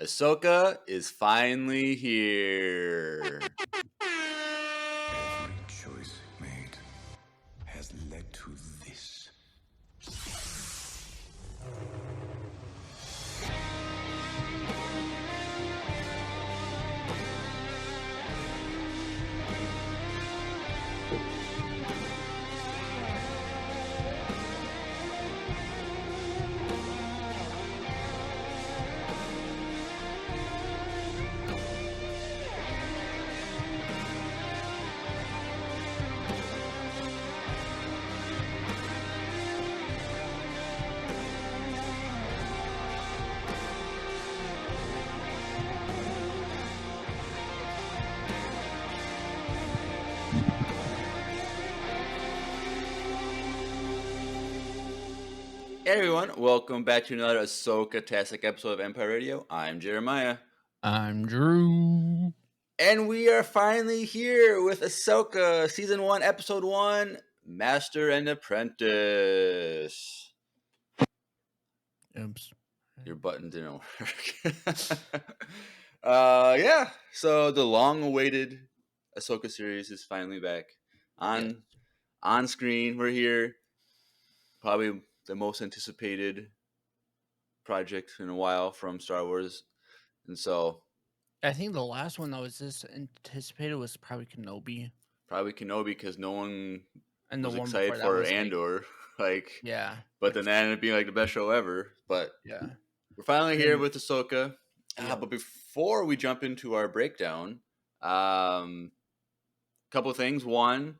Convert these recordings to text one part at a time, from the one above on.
Ahsoka is finally here. Every choice made has led to this. Hey everyone, welcome back to another Ahsoka-tastic episode of Empire Radio. I'm Jeremiah. I'm Drew. And we are finally here with Ahsoka, Season 1, Episode 1, Master and Apprentice. Oops. Your button didn't work. Yeah, so the long-awaited Ahsoka series is finally back on screen. We're here. Probably the most anticipated project in a while from Star Wars. And so I think the last one that was this anticipated was probably Kenobi. probably Kenobi because no one And the was one excited before that for was Andor. yeah. But then that ended up being like the best show ever. But Yeah. we're finally here with Ahsoka. Yeah. But before we jump into our breakdown, couple of things. One,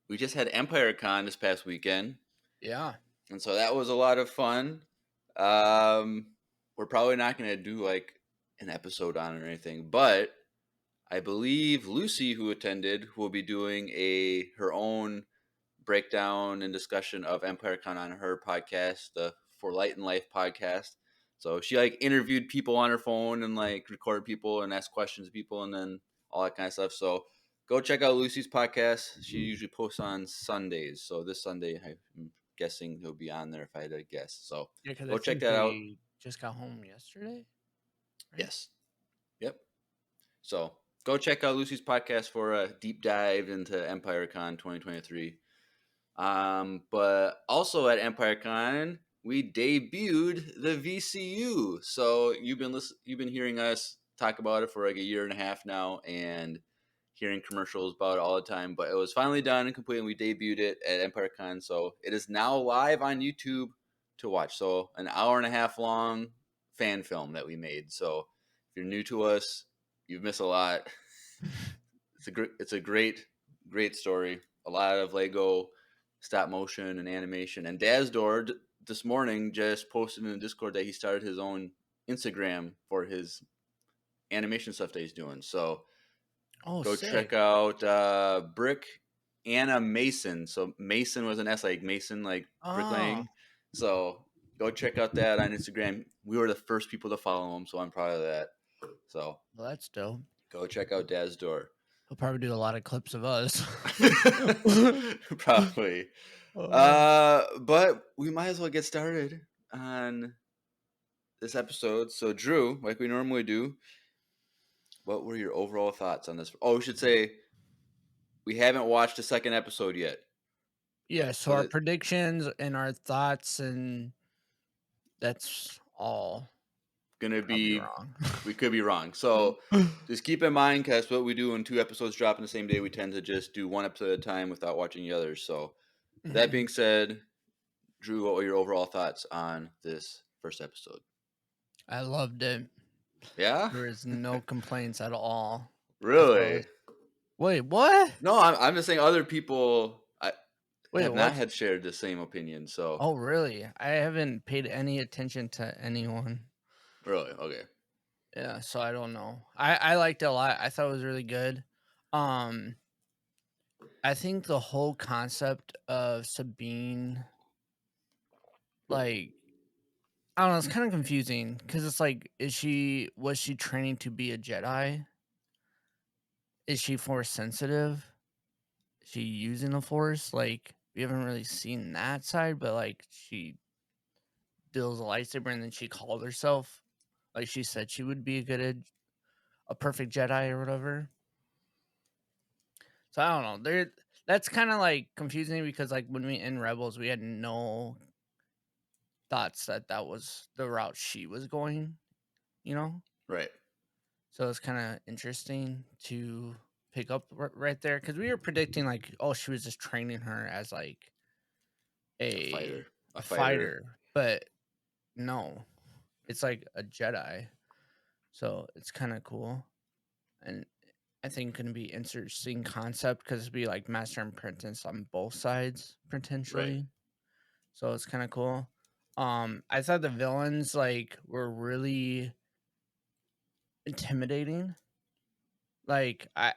we just had Empire Con this past weekend. Yeah. And so that was a lot of fun. We're probably not going to do like an episode on it or anything, but I believe Lucy, who attended, will be doing her own breakdown and discussion of EmpireCon on her podcast, the For Light and Life podcast. So she like interviewed people on her phone and like recorded people and asked questions to people and then all that kind of stuff. So go check out Lucy's podcast. She usually posts on Sundays. So this Sunday, I'm guessing he'll be on there if I had to guess. So Yeah, because go check that out. Just got home yesterday. Right? Yes. Yep. So go check out Lucy's podcast for a deep dive into EmpireCon 2023. But also at EmpireCon, we debuted the VCU. So you've been hearing us talk about it for like a year and a half now, and hearing commercials about it all the time. But it was finally done and complete, and we debuted it at EmpireCon. So it is now live on YouTube to watch. So an hour and a half long fan film that we made. So if you're new to us, you've missed a lot. It's a great story. A lot of Lego stop motion and animation. And Dazdor this morning just posted in the Discord that he started his own Instagram for his animation stuff that he's doing. So go sick. check out Brick Anna Mason. So Mason was an S, like Mason, like bricklaying. So go check out that on Instagram. We were the first people to follow him, so I'm proud of that. So well, that's dope. Go check out Dazdor. He'll probably do a lot of clips of us. Probably. But we might as well get started on this episode. So, Drew, like we normally do, what were your overall thoughts on this? Oh, we should say we haven't watched the second episode yet. Yeah, so our predictions and our thoughts, and that's all. Gonna be wrong. We could be wrong. So just keep in mind, because what we do when 2 episodes drop in the same day, we tend to just do one episode at a time without watching the others. So that being said, Drew, what were your overall thoughts on this first episode? I loved it. Yeah? There is no complaints at all. Really? Wait, what? No, I'm just saying other people have not had shared the same opinion. So. Oh, really? I haven't paid any attention to anyone. Really? Okay. Yeah, so I don't know. I liked it a lot. I thought it was really good. I think the whole concept of Sabine, like, I don't know, it's kind of confusing because it's like, was she training to be a Jedi? Is she Force sensitive? Is she using the Force? Like, we haven't really seen that side, but like, she deals a lightsaber and then she called herself Like she said she would be a perfect Jedi or whatever. So I don't know. That's kind of like confusing because like when we in Rebels, we had no thoughts that that was the route she was going, you know? Right. So it's kind of interesting to pick up right there because we were predicting like, oh, she was just training her as like A fighter. a A fighter. fighter, but no, it's like a Jedi. So it's kind of cool, and I think going to be interesting concept because it'd be like master and apprentice on both sides Right. potentially. So it's kind of cool. I thought the villains like were really intimidating. Like I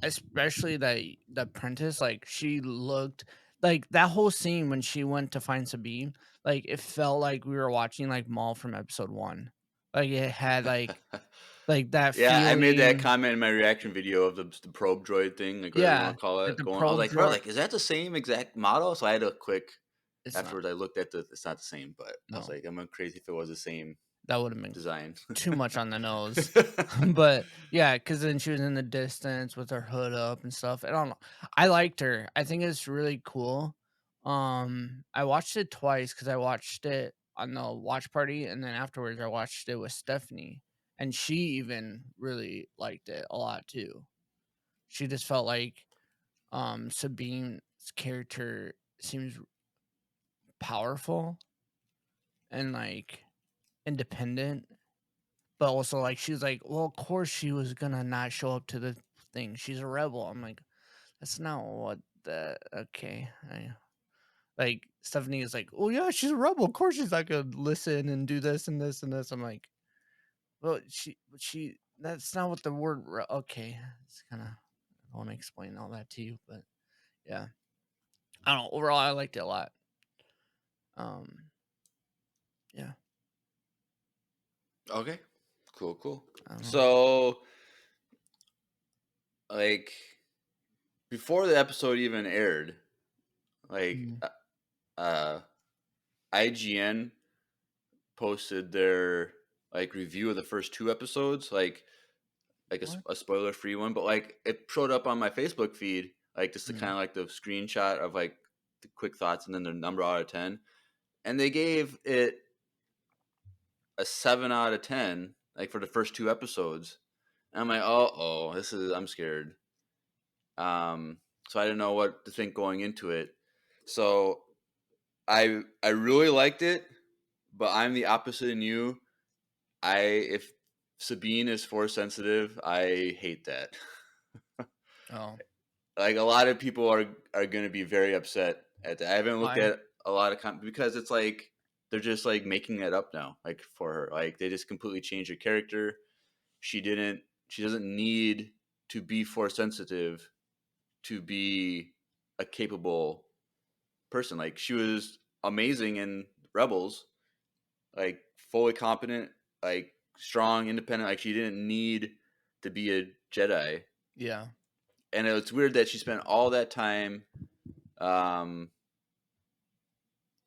especially the apprentice, like she looked like that whole scene when she went to find Sabine, like it felt like we were watching like Maul from episode 1. Like it had like that Yeah, I made that feeling. comment in my reaction video of the probe droid thing, like whatever you Yeah, want to call like it, the going. I was probe like, bro, droid. like, is that the same exact model? So I had a quick. It's not. Afterwards, I looked at the. It's not the same, but I was No, like, I'm crazy if it was the same that would have been design. too much on the nose. But yeah, because then she was in the distance with her hood up and stuff. I don't know. I liked her. I think it's really cool. I watched it twice because I watched it on the watch party, and then afterwards I watched it with Stephanie, and she even really liked it a lot too. She just felt like Sabine's character seems powerful and like independent. But also, like, she's like, well, of course she was gonna not show up to the thing. She's a rebel. I'm like, that's not what the okay. Like Stephanie is like, oh yeah, she's a rebel. Of course she's not gonna listen and do this and this and this. I'm like, well, she that's not what the word. Okay, it's kind of I want to explain all that to you, but yeah, I don't know. Overall, I liked it a lot. Um, yeah, Okay, cool. I don't know. So, like, before the episode even aired, like, Mm. uh, IGN posted their like review of the first 2 episodes, like What? a spoiler free one, but like it showed up on my Facebook feed, like just the kind Mm. of like the screenshot of like the quick thoughts and then their number out of 10, and they gave it a 7 out of 10, like for the first 2 episodes. And I'm like, oh, I'm scared. So I didn't know what to think going into it. So I really liked it, but I'm the opposite in you. If Sabine is force sensitive, I hate that. Oh, Like a lot of people are going to be very upset at that. I haven't looked why? at a lot of because it's like they're just like making that up now. Like for her, like they just completely changed her character. She didn't. She doesn't need to be force sensitive to be a capable person. Like she was amazing in Rebels, like fully competent, like strong, independent. Like she didn't need to be a Jedi. Yeah, And it's weird that she spent all that time um,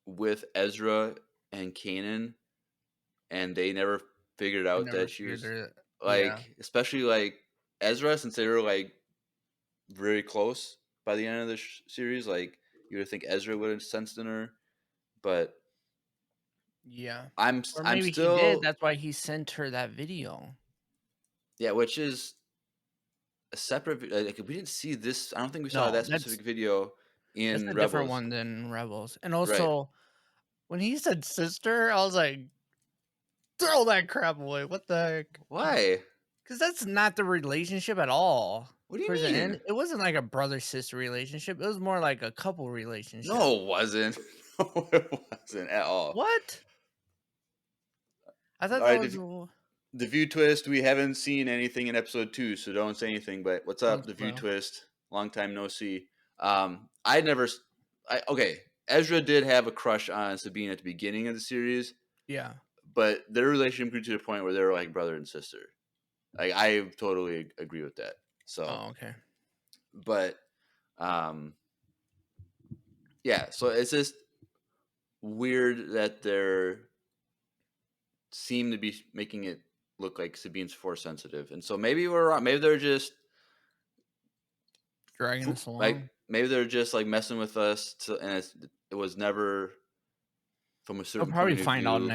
with Ezra and Kanan, and they never figured I out never that she figured was it. Yeah, like, especially like Ezra, since they were like very close by the end of the series. Like you would think Ezra would have sensed in her, but yeah. Or I'm maybe he did, still that's why he sent her that video. yeah, which is a separate. Like we didn't see this. I don't think we saw No, that specific video that's in a different Rebels. one than Rebels. And Right? also, when he said sister, I was like, "Throw that crap away, what the heck?" Why? Because that's not the relationship at all. What do you Towards the end, mean? it wasn't like a brother-sister relationship, it was more like a couple relationship. No, it wasn't. No, it wasn't at all. What? I thought All that right, was w the view twist. We haven't seen anything in episode 2, so don't say anything. But what's don't up, the view spoil. twist? Long time no see. I never. Okay, Ezra did have a crush on Sabine at the beginning of the series, Yeah. but their relationship grew to the point where they were like brother and sister. Like I totally agree with that. So, Oh, okay. but um, yeah. So it's just weird that they're seem to be making it look like Sabine's force sensitive, and so maybe we're wrong. Maybe they're just Dragging us like along. maybe they're just like messing with us, and it was never from a I'll certain probably point of find out view.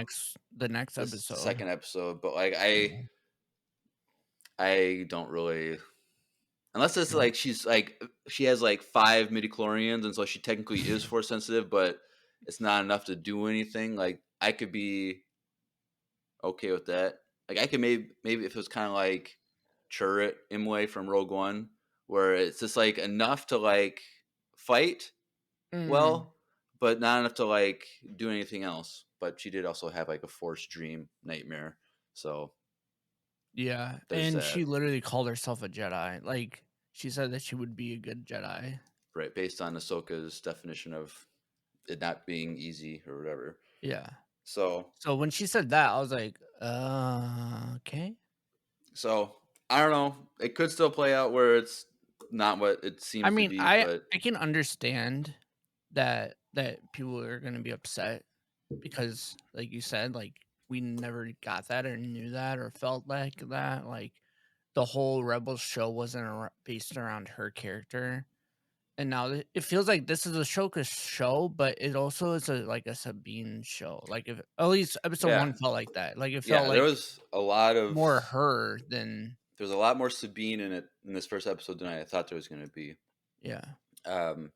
the next This is the episode. second episode, but like Yeah. I don't really, unless it's Yeah. like she has like 5 midichlorians, and so she technically is force sensitive, but it's not enough to do anything. Like I could be okay with that. Like I could maybe if it was kind of like Chirrut Imwe from Rogue One, where it's just like enough to like fight Mm, well, but not enough to like do anything else. But she did also have like a force dream nightmare, so yeah, there's and that. she literally called herself a Jedi. Like she said that she would be a good Jedi. Right, based on Ahsoka's definition of it not being easy or whatever. Yeah. So, So when she said that, I was like, okay. so I don't know. It could still play out where it's not what it I seems to mean, be, I but I can understand that people are gonna be upset because, like you said, like we never got that or knew that or felt like that. Like the whole Rebels show wasn't based around her character. And now it feels like this is a Shoka show, but it also is like a Sabine show. Like if at least episode yeah, one felt like that. Like it felt yeah. There like was a lot of more her than there's a lot more Sabine in it in this first episode than I thought there was going to be. yeah. Um,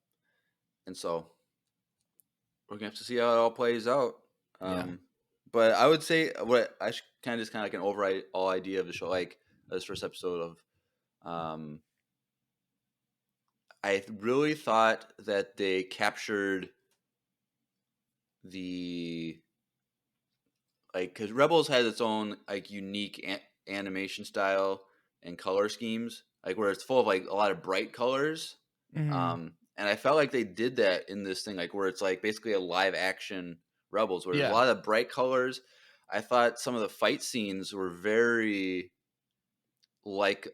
and so we're gonna have to see how it all plays out. Yeah. But I would say what I kind of just kind of like an overall idea of the show, like this first episode of, I really thought that they captured the like because Rebels has its own like unique animation style and color schemes, like where it's full of like a lot of bright colors. Hmm. And I felt like they did that in this thing, like where it's like basically a live action Rebels, where there's a Yeah. lot of bright colors. I thought some of the fight scenes were very like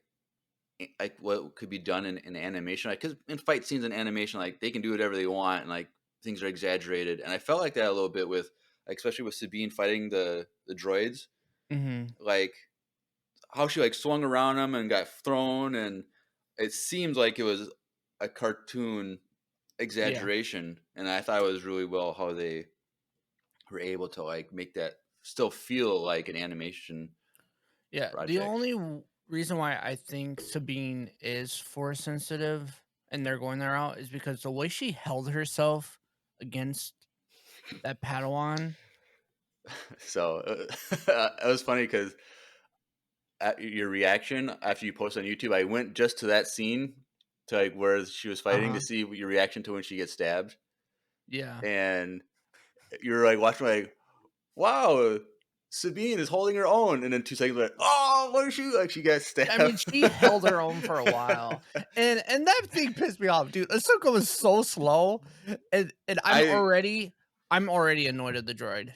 what could be done in animation, because in fight scenes in animation, like they can do whatever they want, and like things are exaggerated. And I felt like that a little bit with, like, especially with Sabine fighting the droids, Hmm. like how she like swung around them and got thrown, and it seemed like it was a cartoon Yeah. exaggeration. And I thought it was really well how they were able to like make that still feel like an animation Yeah. The project. only reason why I think Sabine is force sensitive and they're going there out is because the way she held herself against that Padawan. So it was funny because your reaction after you post on YouTube, I went just to that scene, to like where she was fighting, to Uh-huh. see your reaction to when she gets stabbed, Yeah. and you're like watching like, wow, Sabine is holding her own, and then 2 seconds later, oh, what is she like? She got I mean, stabbed. she held her own for a while, and that thing pissed me off, dude. Ahsoka was so slow, and I I'm already annoyed at the droid.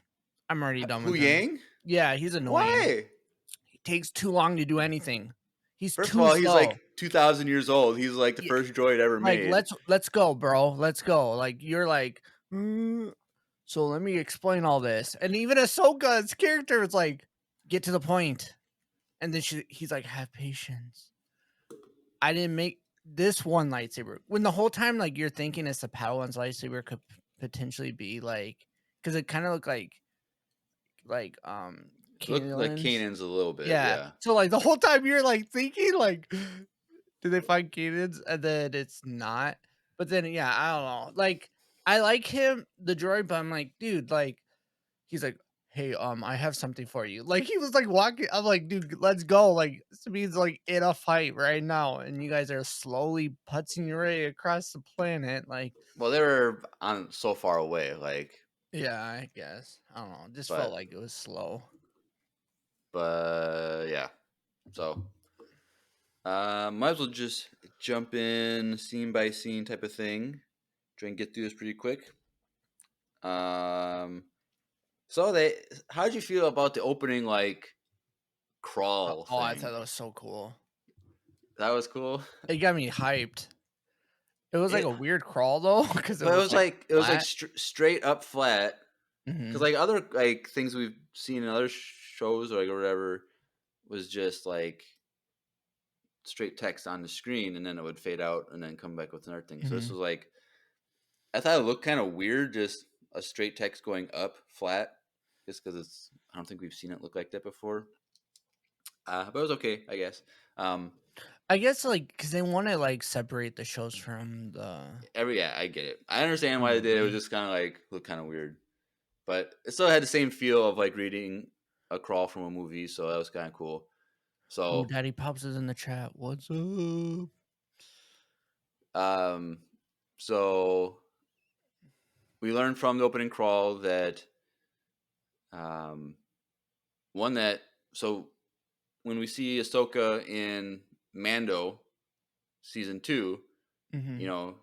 I'm already done Hu with him. Yang? Yeah, he's annoying. Why? He takes too long to do anything. He's First of too all, he's slow. like 2,000 years old. He's like the Yeah, first droid ever like made. let's go, bro. Let's go. Like you're like, "Mm, so let me explain all this. And even Ahsoka's character is like, get to the point. And then he's like, have patience. I didn't make this one lightsaber when the whole time like you're thinking it's a Padawan's lightsaber could potentially be like because it kind of looked like Looked like Kanan's. Kanan's a little bit, Yeah. yeah. So like the whole time you're like thinking like, did they find Kanan's? And then it's not. But then yeah, I don't know. Like I like him, the droid, but I'm like, dude, like he's like, "Hey, I have something for you." Like he was like walking. I'm like, "Dude, let's go!" Like Sabine's like in a fight right now, and you guys are slowly putzing your way across the planet. Like, Well, they were on so far away, like, yeah, I guess I don't know. It just felt but like it was slow. yeah. So might as well just jump in scene by scene type of thing. Try and get through this pretty quick. Um, so how did you feel about the opening like crawl Oh, I thought thing? that was so cool. That was cool. It got me hyped. It was like It, a weird crawl though, because it but was like it was like flat. straight up flat. Because Hmm. like other like things we've seen in other shows or like or whatever, was just like straight text on the screen, and then it would fade out and then come back with another thing. So this Mhm. was like, I thought it looked kind of weird, just a straight text going up flat, just because I don't think we've seen it look like that before. But it was okay, I guess. Um, I guess, like, because they wanna, like, separate the shows from yeah, I get it. I understand the why they did it. It was movie. just kind of like looked kind of weird, but it still had the same feel of like reading a crawl from a movie. So that was kind of cool. Oh, So, Daddy Pops is in the chat. What's up? um, so we learned from the opening crawl that um, one that so when we see Ahsoka in Mando season 2, you Mhm. know,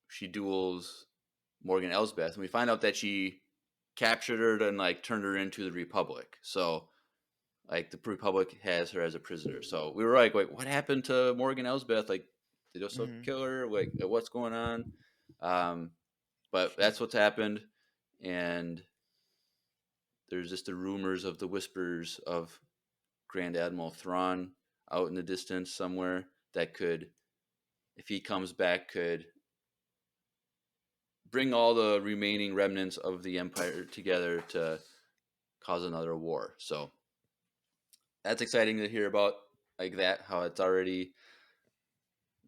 she duels Morgan Elsbeth, and we find out that she captured her and like turned her into the Republic. So like the Republic has her as a prisoner. So we were like, wait, what happened to Morgan Elsbeth? Like, did Ahsoka Mhm. kill her? Like, what's going on? Um, but She that's what's happened, and there's just the rumors of the whispers of Grand Admiral Thrawn out in the distance somewhere that could, if he comes back, could bring all the remaining remnants of the Empire together to cause another war. So that's exciting to hear about, like that, how it's already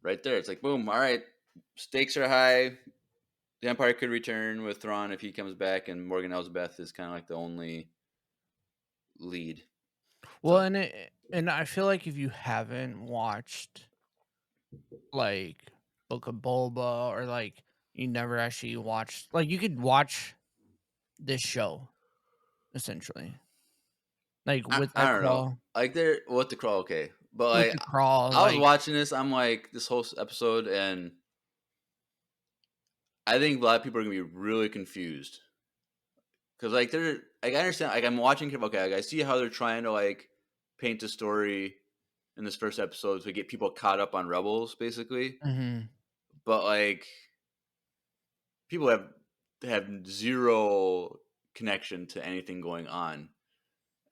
right there. It's like, boom, all right, stakes are high. The Empire could return with Thrawn if he comes back, and Morgan Elsbeth is kind of like the only lead. Well, So, and I feel like if you haven't watched, like, Book of Boba or, like, you never actually watched like, you could watch this show, essentially. Like, with I that don't know. crawl Like, they're what the crawl, okay. But, with like, the crawl, I was like watching this, I'm like, this whole episode, and I think a lot of people are going to be really confused. Because, like, they're, like, I understand, like, I'm watching, okay, like, I see how they're trying to, like, paint the story in this first episode to get people caught up on Rebels, basically. Mhm. But, like, people have zero connection to anything going on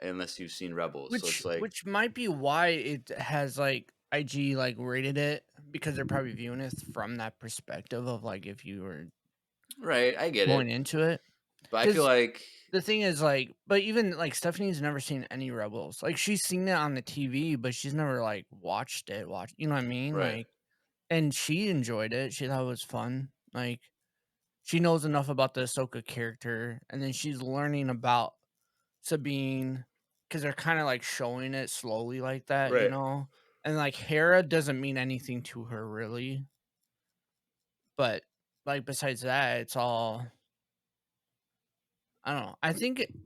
unless you've seen Rebels. So it's like, Which might be why it has, like, IG, like, rated it, because they're probably viewing it from that perspective of, like, if you were right, I get going it. into it. But I feel Because like, the thing is, like but even, like, Stephanie's never seen any Rebels. Like, she's seen it on the TV, but she's never, like, watched you know what I mean? right, Like and she enjoyed it. She thought it was fun. Like, she knows enough about the Ahsoka character, and then she's learning about Sabine because 'cause they're kinda, like, showing it slowly like that, you right. know? And, like, Hera doesn't mean anything to her really, but, like, besides that, it's all I don't know.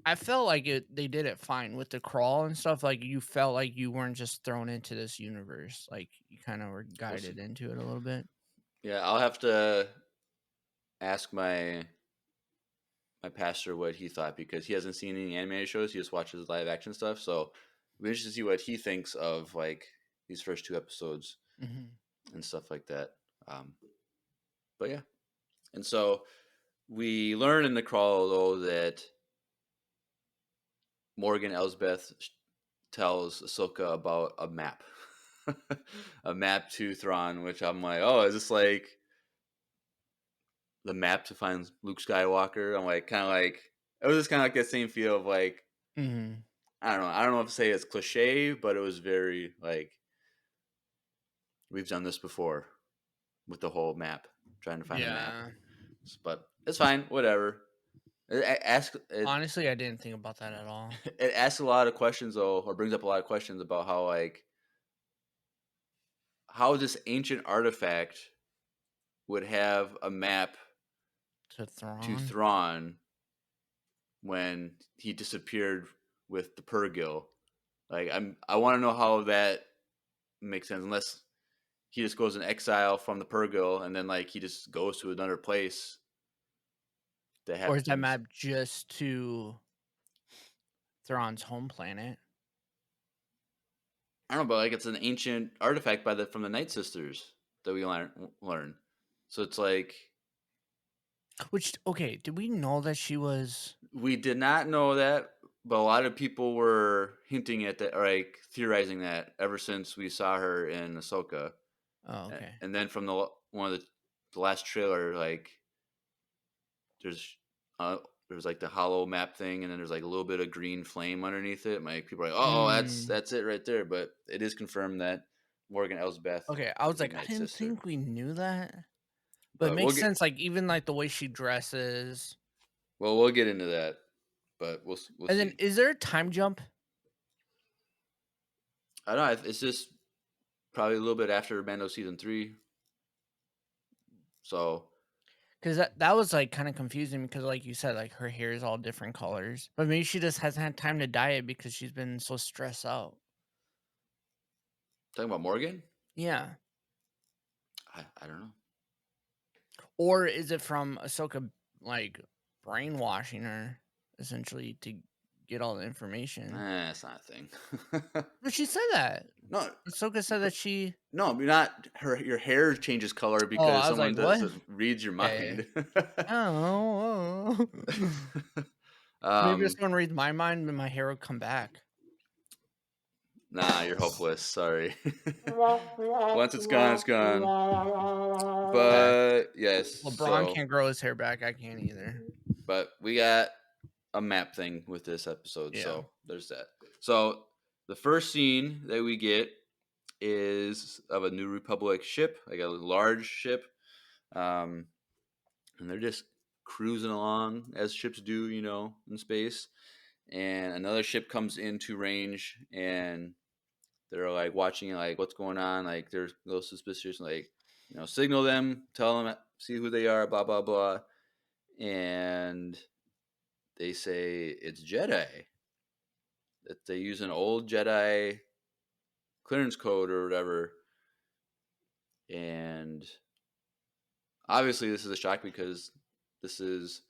I felt like they did it fine with the crawl and stuff, like, you felt like you weren't just thrown into this universe, like, you kinda were We'll see. guided into it a little bit. Yeah, I'll have to ask my pastor what he thought because he hasn't seen any animated shows. He just watches live action stuff. So we interested to see what he thinks of like these first 2 episodes Mhm. and stuff like that. Um, but yeah, and so we learn in the crawl though that Morgan Elsbeth tells Ahsoka about a map, a map to Thrawn, which I'm like, oh, is this like the map to find Luke Skywalker? I'm like, kind of like, it was just kind of like that same feel of like, Mhm. I don't know. I don't know if to say it's cliche, but it was very like we've done this before with the whole map, trying to find a map. Yeah. But it's fine, whatever. It Honestly, I didn't think about that at all. it asks a lot of questions though, or brings up a lot of questions about how like how this ancient artifact would have a map To to Thrawn? Thrawn when he disappeared with the Purrgil. Like I want to know how that makes sense, unless he just goes in exile from the Purrgil and then like he just goes to another place that Or is that happens. map just to Thrawn's home planet? I don't know, but like it's an ancient artifact by the from the Night Sisters that we learn. So it's like Which okay, did we know that she was we did not know that, But a lot of people were hinting at that, or like theorizing that ever since we saw her in Ahsoka, Oh, okay. and then from one of the last trailer, like there's uh there's like the hollow map thing, and then there's like a little bit of green flame underneath it. Like people are like, oh, Mm. that's it right there. But it is confirmed that Morgan Elsbeth Okay, I was is the like, I Night didn't Sister. think we knew that, but it But we'll makes get sense. Like even like the way she dresses, we'll get into that. But we'll and then see. is there a time jump? I don't know. It's just probably a little bit after Mando season 3. So Because that was like kind of confusing because like you said, like her hair is all different colors, but maybe she just hasn't had time to dye it because she's been so stressed out. talking about Morgan, Yeah, I don't know. or is it from Ahsoka like brainwashing her essentially to get all the information? That's not a thing. But she said that. No, Ahsoka said but that she. no, not her. Your hair changes color Oh, because I was someone like, what? reads your Okay. mind. I don't know. Maybe if um, someone reads my mind, then my hair will come back. nah, you're hopeless. Sorry. Once it's gone, it's gone. But yes, LeBron so can't grow his hair back. I can't either. but we got a map thing with this episode, Yeah. so there's that. So the first scene that we get is of a New Republic ship, like a large ship, and they're just cruising along as ships do, in space. And another ship comes into range, and they're like watching, like what's going on. Like they're a little suspicious, like signal them, tell them, see who they are, blah blah blah, and they say it's Jedi. That they use an old Jedi clearance code or whatever, and obviously this is a shock because this is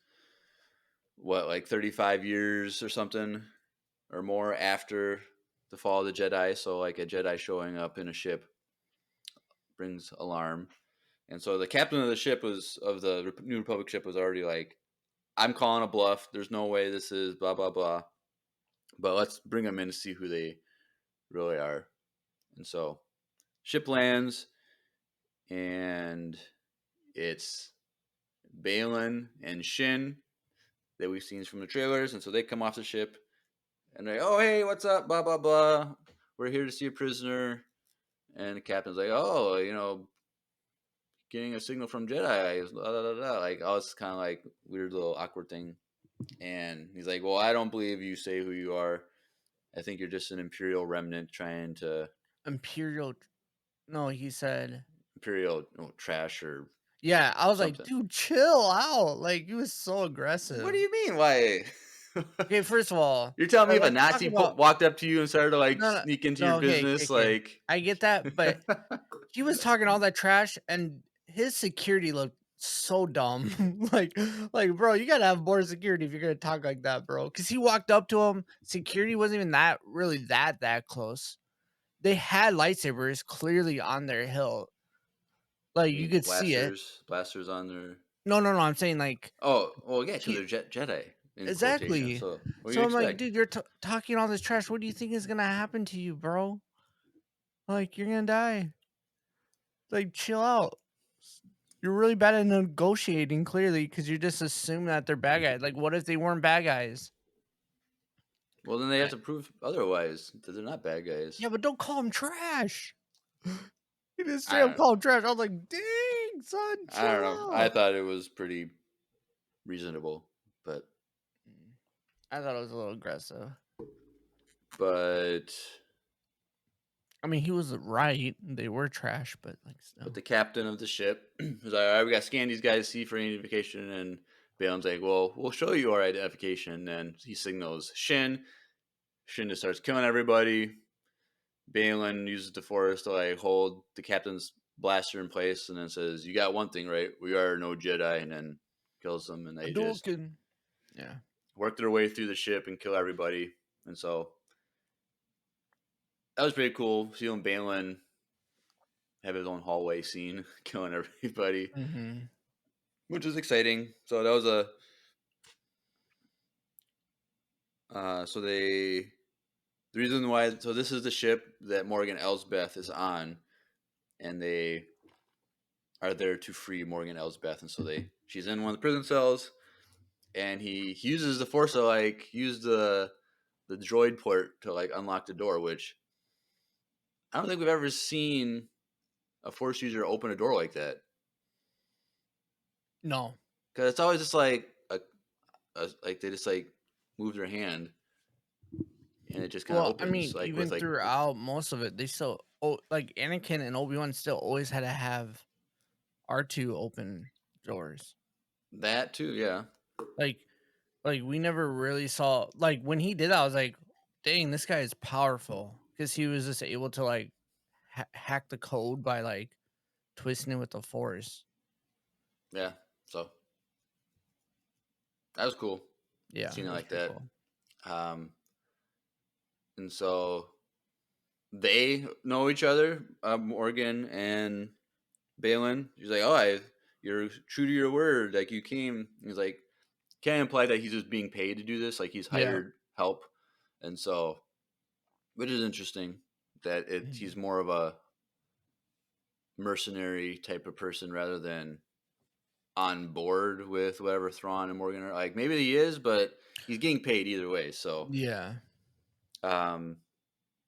what, like 35 years or something or more after the fall of the Jedi. So like a Jedi showing up in a ship brings alarm. And so the captain of the ship of the New Republic ship was already like, I'm calling a bluff. There's no way this is blah, blah, blah. But let's bring them in to see who they really are. And so ship lands, and it's Balin and Shin that we've seen from the trailers. And so they come off the ship and they're, oh, hey, what's up? Blah, blah, blah. We're here to see a prisoner. And the captain's like, oh, getting a signal from Jedi. Blah, blah, blah, blah. Like, oh, it's kind of like weird little awkward thing. And he's like, well, I don't believe you say who you are. I think you're just an Imperial remnant trying to Imperial. No, he said. Imperial trash or Yeah, I was like, something. dude, chill out. Like, he was so What aggressive. do you mean? Why? Okay, first of all, You're telling me if a let's talk Nazi about. walked up to you and started to like No, no, sneak into your no. Okay, business, okay. like I get that, but he was talking all that trash, and his security looked so dumb. like, bro, you gotta have more security if you're gonna talk like that, bro. Because he walked up to him, security wasn't even that close. They had lightsabers clearly on their hilt, like I you mean, could see it. blasters on their. No, no, no. I'm saying like Oh, well, yeah, because he they're Jedi in quotation. exactly. So, what do So you I'm like, expect? dude, you're talking all this trash. What do you think is gonna happen to you, bro? Like you're gonna die. Like chill out. You're really bad at negotiating, clearly, because you just assume that they're bad guys. Like, what if they weren't bad guys? Well, then they have Eh, to prove otherwise that they're not bad guys. Yeah, but don't call them trash. You just I straight up don't. call them trash. I was like, dang, son, I don't chill know. I out. thought it was pretty reasonable, I thought it was a little aggressive. but I mean, he was right. They were trash, but like, still. the captain of the ship was like, all right, we got to scan these guys, see for identification, and Balin's like, well, we'll show you our identification. And he signals Shin. Shin just starts killing everybody. Balin uses the Force to like hold the captain's blaster in place, and then says, "You got one thing right. We are no Jedi," and then kills them. And they just Hadouken. Yeah. work their way through the ship and kill everybody. And so that was pretty cool. Seeing Balin have his own hallway scene, killing everybody, Mm-hmm. which was exciting. So that was So the reason why, so this is the ship that Morgan Elsbeth is on, and they are there to free Morgan Elsbeth, and so she's in one of the prison cells, and he uses the force to like use the droid port to like unlock the door, which I don't think we've ever seen a force user open a door like that. No. Because it's always just like like they just like move their hand, and it just kind of Well, I opens mean, like with even like throughout most of it, they still like Anakin and Obi-Wan still always had to have R2 open doors. that too. Yeah, Like we never really saw like when he did that, I was like, dang, this guy is powerful because he was just able to like hack the code by like twisting it with the force. yeah. So that was cool, Yeah, seeing it it was like pretty that. cool. And so they know each other, Morgan and Balin. He's like, "Oh, you're true to your word. Like you came." He's like, can't imply that he's just being paid to do this. Like he's Yeah. hired help, and so, which is interesting that he's Mhm. more of a mercenary type of person rather than on board with whatever Thrawn and Morgan are. Like maybe he is, but he's getting paid either way. So, Yeah. um,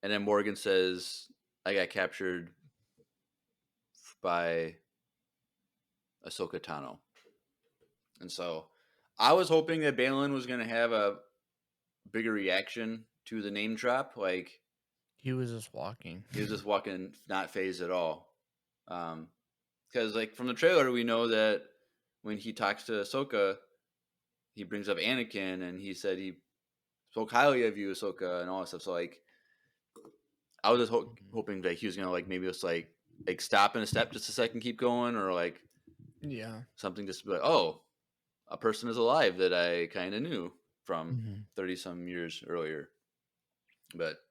and then Morgan says, "I got captured by Ahsoka Tano," and so I was hoping that Balin was going to have a bigger reaction to the name drop. Like He was just walking. he was just walking, not phased at all. Because like from the trailer, we know that when he talks to Ahsoka, he brings up Anakin, and he said he spoke highly of you, Ahsoka, and all that stuff. So like, I was just hoping that he was gonna like maybe just like stop in a step just a second, keep going, or like Yeah. something just to be like, oh, a person is alive that I kind of knew from Mhm. 30 some years earlier. But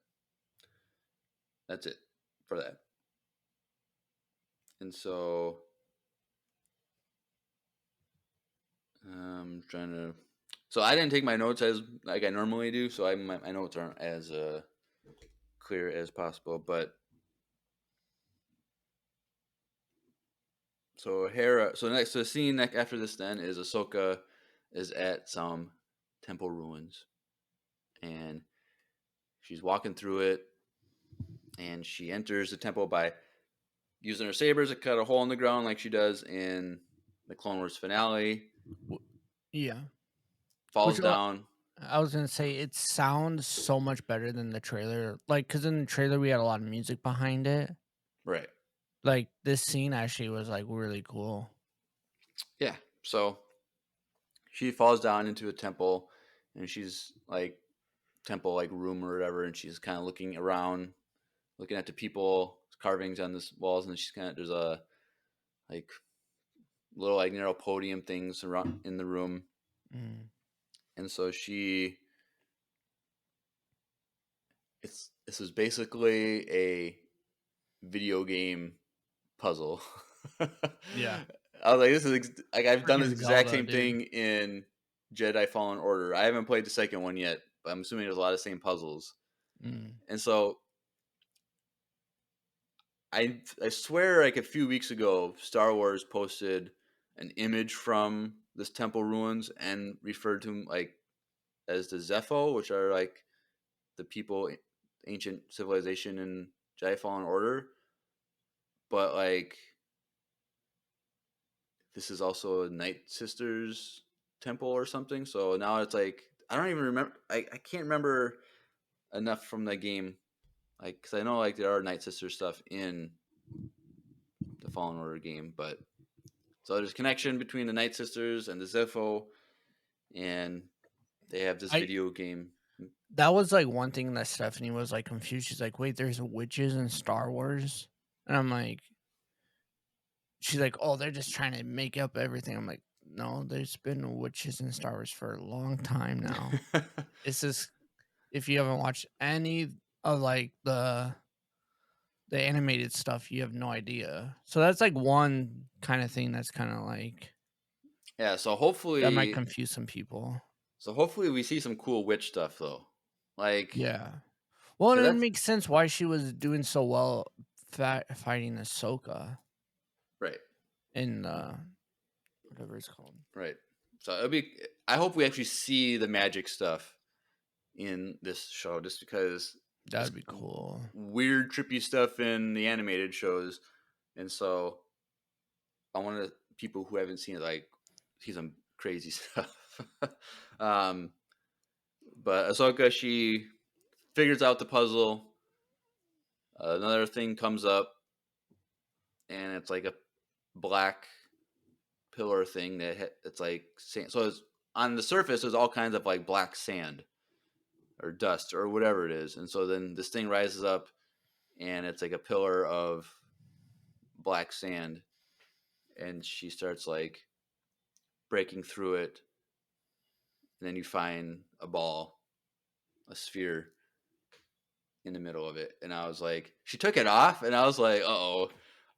that's it for that. And so I'm trying to. So I didn't take my notes as like I normally do, so my notes aren't as clear as possible. But so Hera, so next, so the scene after this then is Ahsoka is at some temple ruins, and she's walking through it, and she enters the temple by using her sabers to cut a hole in the ground like she does in the Clone Wars finale. Yeah. Falls Which down. I was gonna say it sounds so much better than the trailer. Like, cause in the trailer we had a lot of music behind it. Right. Like this scene actually was like really cool. Yeah. So she falls down into a temple, and she's like temple like room or whatever, and she's kind of looking around, looking at the people carvings on this walls, and she's kind of there's a like little like narrow podium things around in the room, Mm. and so this is basically a video game puzzle. Yeah. I was like, this is like I've done this Freaking exact Zelda, same dude. thing in Jedi Fallen Order. I haven't played the second one yet, but I'm assuming there's a lot of same puzzles. Mm. And so I swear like a few weeks ago, Star Wars posted an image from this temple ruins and referred to them like as the Zepho, which are like the people ancient civilization in Jedi Fallen Order. But like this is also a Night Sisters temple or something. So now it's like I don't even remember. I can't remember enough from the game, like because I know like there are Night Sisters stuff in the Fallen Order game, but so there's a connection between the Night Sisters and the Zepho, and they have this I video game. That was like one thing that Stephanie was like confused. She's like, "Wait, there's witches in Star Wars?" And I'm like, she's like, "Oh, they're just trying to make up everything." I'm like, "No, there's been witches in Star Wars for a long time now. It's just if you haven't watched any of like the animated stuff, you have no idea." So that's like one kind of thing that's kind of like Yeah, that might confuse some people. so hopefully we see some cool witch stuff though. Like, Yeah. Well, and 'cause it that's makes sense why she was doing so well fighting Ahsoka right, in whatever it's called. right. So it'll be. I hope we actually see the magic stuff in this show, just because there's That'd be cool. weird, trippy stuff in the animated shows, and so I want to people who haven't seen it like see some crazy stuff. um, but Ahsoka, she figures out the puzzle. Another thing comes up, and it's like a black pillar thing it's like sand. So it's on the surface. There's all kinds of like black sand or dust or whatever it is, and so then this thing rises up, and it's like a pillar of black sand, and she starts like breaking through it, and then you find a ball, a sphere in the middle of it, and I was like, she took it off, and I was like, oh.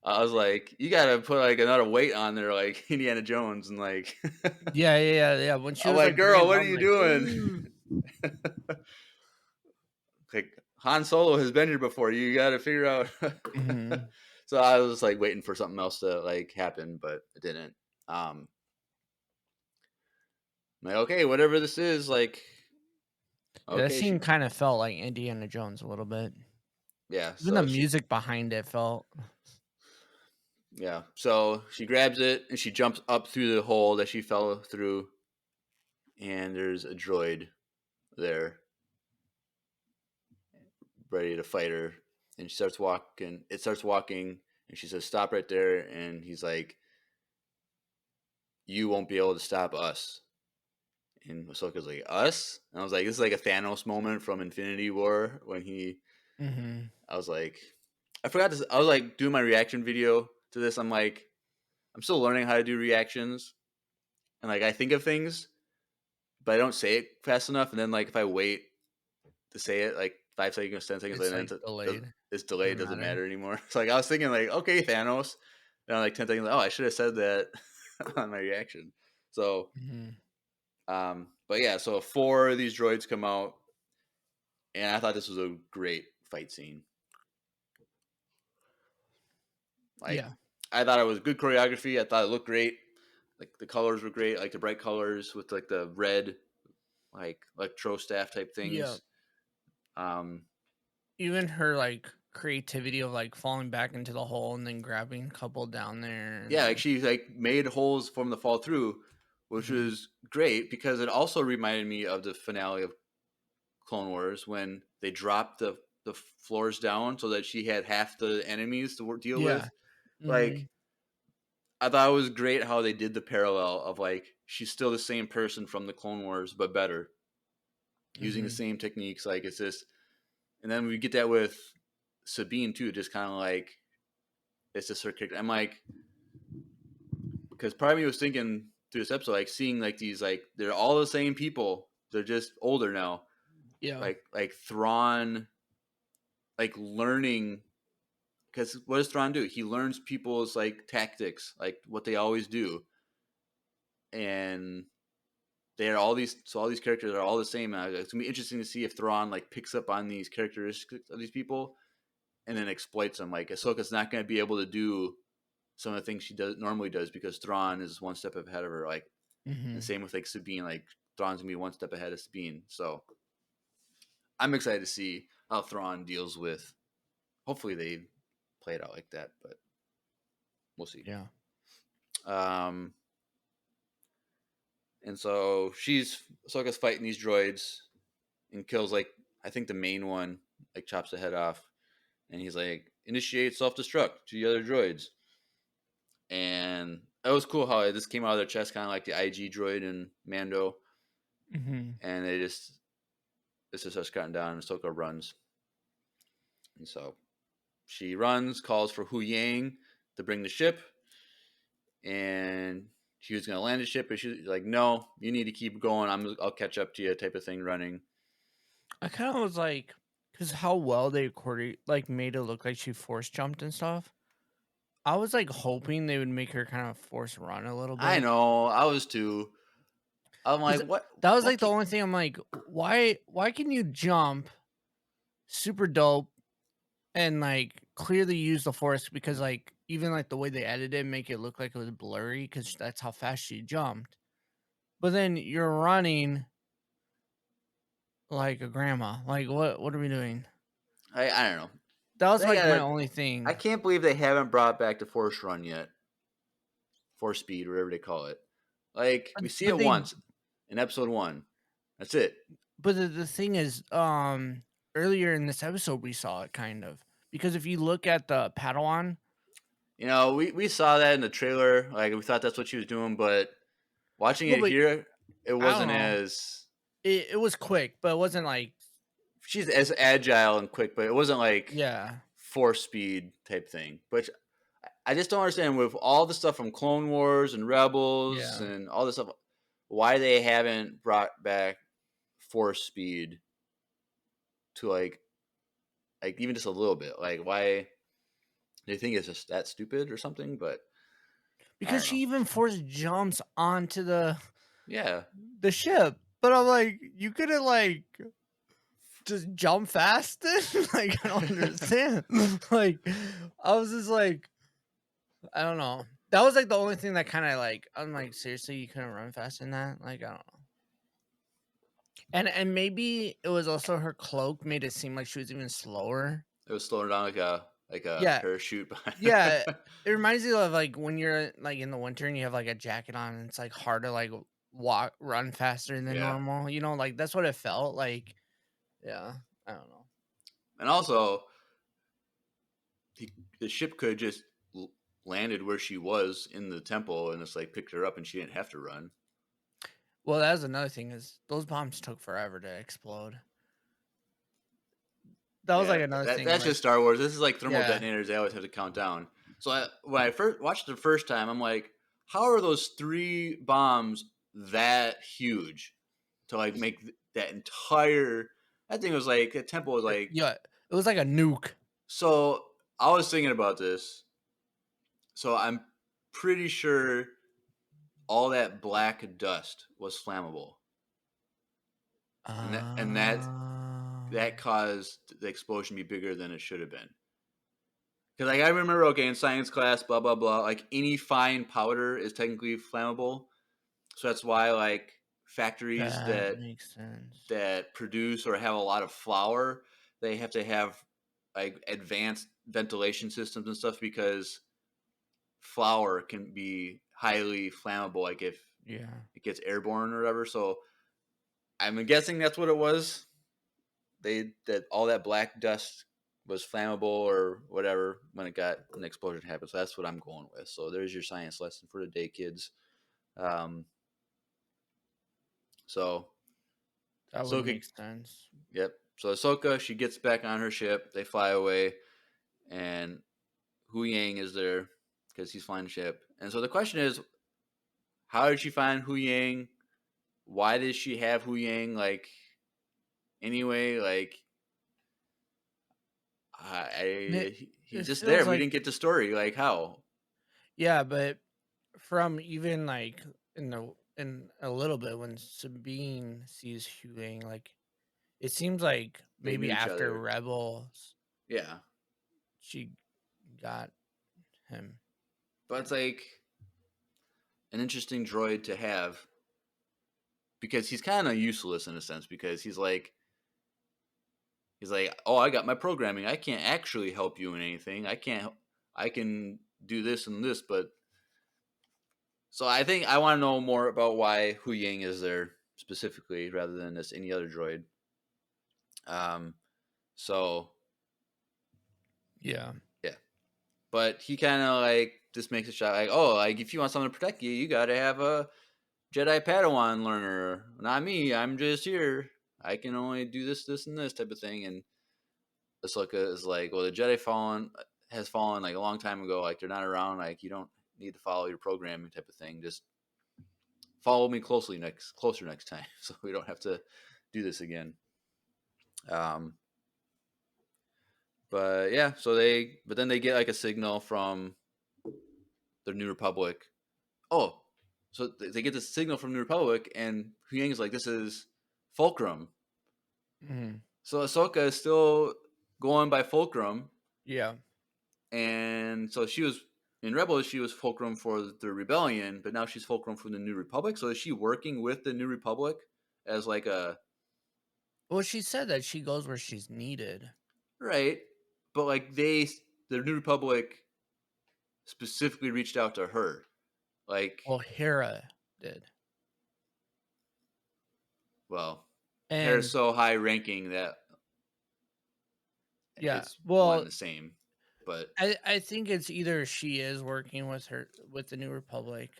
I was like, you gotta put like another weight on there, like Indiana Jones, and like, Yeah. When she I'm was like, like doing girl, it, what I are was you like, doing? ooh. Like Han Solo has been here before. You got to figure out. Mhm. So I was like waiting for something else to like happen, but it didn't. I'm like, okay, whatever this is, like, Yeah, that okay, scene kind of felt like Indiana Jones a little bit. yeah. Even the So music behind it felt. yeah. So she grabs it and she jumps up through the hole that she fell through, and there's a droid there ready to fight her, and she starts walking. It starts walking, and she says, "Stop right there," and he's like, "You won't be able to stop us." And Ahsoka's like, us? And I was like, this is like a Thanos moment from Infinity War when Mhm. I was like, I forgot this. I was like doing my reaction video to this. I'm like, I'm still learning how to do reactions. And like, I think of things, but I don't say it fast enough. And then like, if I wait to say it, like 5 seconds, 10 seconds, It's and then like delayed. it's delayed, Doesn't doesn't matter. matter anymore. So like, I was thinking like, okay, Thanos. And I'm like 10 seconds, oh, I should have said that on my reaction. So, Mhm. but yeah, so 4 of these droids come out, and I thought this was a great fight scene. Like, Yeah. I thought it was good choreography. I thought it looked great. Like the colors were great, like the bright colors with like the red, like electro staff type Yeah. things. Um, Even her like creativity of like falling back into the hole and then grabbing a couple down there and yeah, like then. she like made holes for them to fall through, which Mhm. was great because it also reminded me of the finale of Clone Wars when they dropped the floors down so that she had half the enemies to deal Yeah. with. Like, Mhm. I thought it was great how they did the parallel of like she's still the same person from the Clone Wars but better, using the Mhm. same techniques. Like it's just, and then we get that with Sabine too, just kind of like it's just her character. I'm like, because part of me was thinking through this episode, like seeing like these, like they're all the same people, they're just older now. Yeah. Like Thrawn, like learning, because what does Thrawn do? He learns people's like tactics, like what they always do, and they are all these. So all these characters are all the same. And it's gonna be interesting to see if Thrawn like picks up on these characteristics of these people and then exploits them. Like Ahsoka's not going to be able to do some of the things she normally does because Thrawn is one step ahead of her. Like, and Mhm. same with like Sabine. Like Thrawn's gonna be one step ahead of Sabine. So I'm excited to see how Thrawn deals with. Hopefully they play it out like that, but we'll see. Yeah. Um, and so Ahsoka's fighting these droids and kills like I think the main one, like chops the head off, and he's like initiate self destruct to the other droids. And it was cool how it just came out of their chest, kind of like the IG droid and Mando, Mhm. and they just starts cutting down, and Ahsoka runs, and so she runs, calls for Hu Yang to bring the ship, and she was gonna land the ship, but she's like, "No, you need to keep going. I'll catch up to you," type of thing, running. I kind of was like, because how well they like made it look like she force jumped and stuff. I was like hoping they would make her kind of force run a little I bit. know, I was too. I'm like, 'Cause what? that was, What? like, the only thing I'm like, why can you jump super dope and, like, clearly use the force because, like, even, like, the way they edited it make it look like it was blurry because that's how fast she jumped. But then you're running like a grandma. Like, what are we doing? I don't know. That was, They like, my got. only I thing. can't believe they haven't brought back the Force Run yet. Force Speed, whatever they call it. Like we see But it they once in episode 1. That's it. but the thing is, earlier in this episode, we saw it kind of. Because if you look at the Padawan. You know, we saw that in the trailer. Like we thought that's what she was doing, but watching No, it but here, it I don't wasn't know. as. It was quick, but it wasn't like. She's as agile and quick, but it wasn't like Yeah. Force Speed type thing. But I just don't understand with all the stuff from Clone Wars and Rebels Yeah. and all this stuff, why they haven't brought back Force Speed to like even just a little bit. Like why they think it's just that stupid or something? But I Because don't she know. even force jumps onto Yeah, the ship. But I'm like, you couldn't like just jump fast then? Like, I don't understand. Like, I was just like, I don't know. That was like the only thing that kind of like, I'm like, seriously, you couldn't run fast in that? Like, I don't know. And maybe it was also her cloak made it seem like she was even slower. it was slowing down like a Yeah, parachute. yeah. It reminds me of like when you're like in the winter and you have like a jacket on and it's like hard to like run faster than Yeah, normal. You know, like that's what it felt like. Yeah, I don't know. and also the ship could just landed where she was in the temple and just like picked her up and she didn't have to run. Well, that was another thing is those bombs took forever to explode. That was Yeah, like another thing. that's Like, just Star Wars. This is like thermal yeah, detonators. They always have to count down. So when I first watched it the first time, I'm like, how are those 3 bombs that huge to like make that entire? That thing was like a temple was like. yeah, it was like a nuke. So I was thinking about this. So I'm pretty sure all that black dust was flammable, and that Um, caused the explosion to be bigger than it should have been. Because like I remember, okay, in science class, blah blah blah, like any fine powder is technically flammable. So that's why like factories that makes sense. that produce or have a lot of flour, they have to have like advanced ventilation systems and stuff because flour can be highly flammable. Like if Yeah. it gets airborne or whatever. So I'm guessing that's what it was. That all that black dust was flammable or whatever when an explosion happened. So that's what I'm going with. So there's your science lesson for the day, kids. Um, so That would Ahsoka, make sense. yep. So Ahsoka, she gets back on her ship. They fly away, and Hu Yang is there because he's flying the ship. And so the question is, how did she find Hu Yang? Why does she have Hu Yang? Like anyway, like It, he's it just there. feels We like, didn't get the story. Like how? yeah, but from even like in a little bit when Sabine sees Huang, like it seems like They knew maybe each after other. Rebels Yeah, she got him. but it's like an interesting droid to have because he's kind of useless in a sense because he's like, oh, I got my programming. I can't actually help you in anything. I can't. I can do this and this, but so I think I want to know more about why Hu Yang is there specifically rather than this any other droid. Um, so Yeah. yeah, but he kind of like just makes a shot like, oh, like if you want someone to protect you, you got to have a Jedi Padawan learner. Not me. I'm just here. I can only do this, this, and this type of thing. And Ahsoka is like, well, the Jedi has fallen like a long time ago. Like they're not around. Like you don't need to follow your programming type of thing. Just follow me closer next time, so we don't have to do this again. Um, but yeah, but then they get like a signal from the New Republic. Oh, So they get the signal from the Republic, and Huyang's like, "This is Fulcrum." Mm-hmm. So Ahsoka is still going by Fulcrum, Yeah. and so she was in Rebels. She was Fulcrum for the Rebellion, but now she's Fulcrum for the New Republic. So is she working with the New Republic as like a Well, she said that she goes where she's needed. right? But like the New Republic specifically reached out to her, like, Well, Hera did. well, Hera's And so high ranking that yeah, it's one and well, the same. But I think it's either she is working with the New Republic,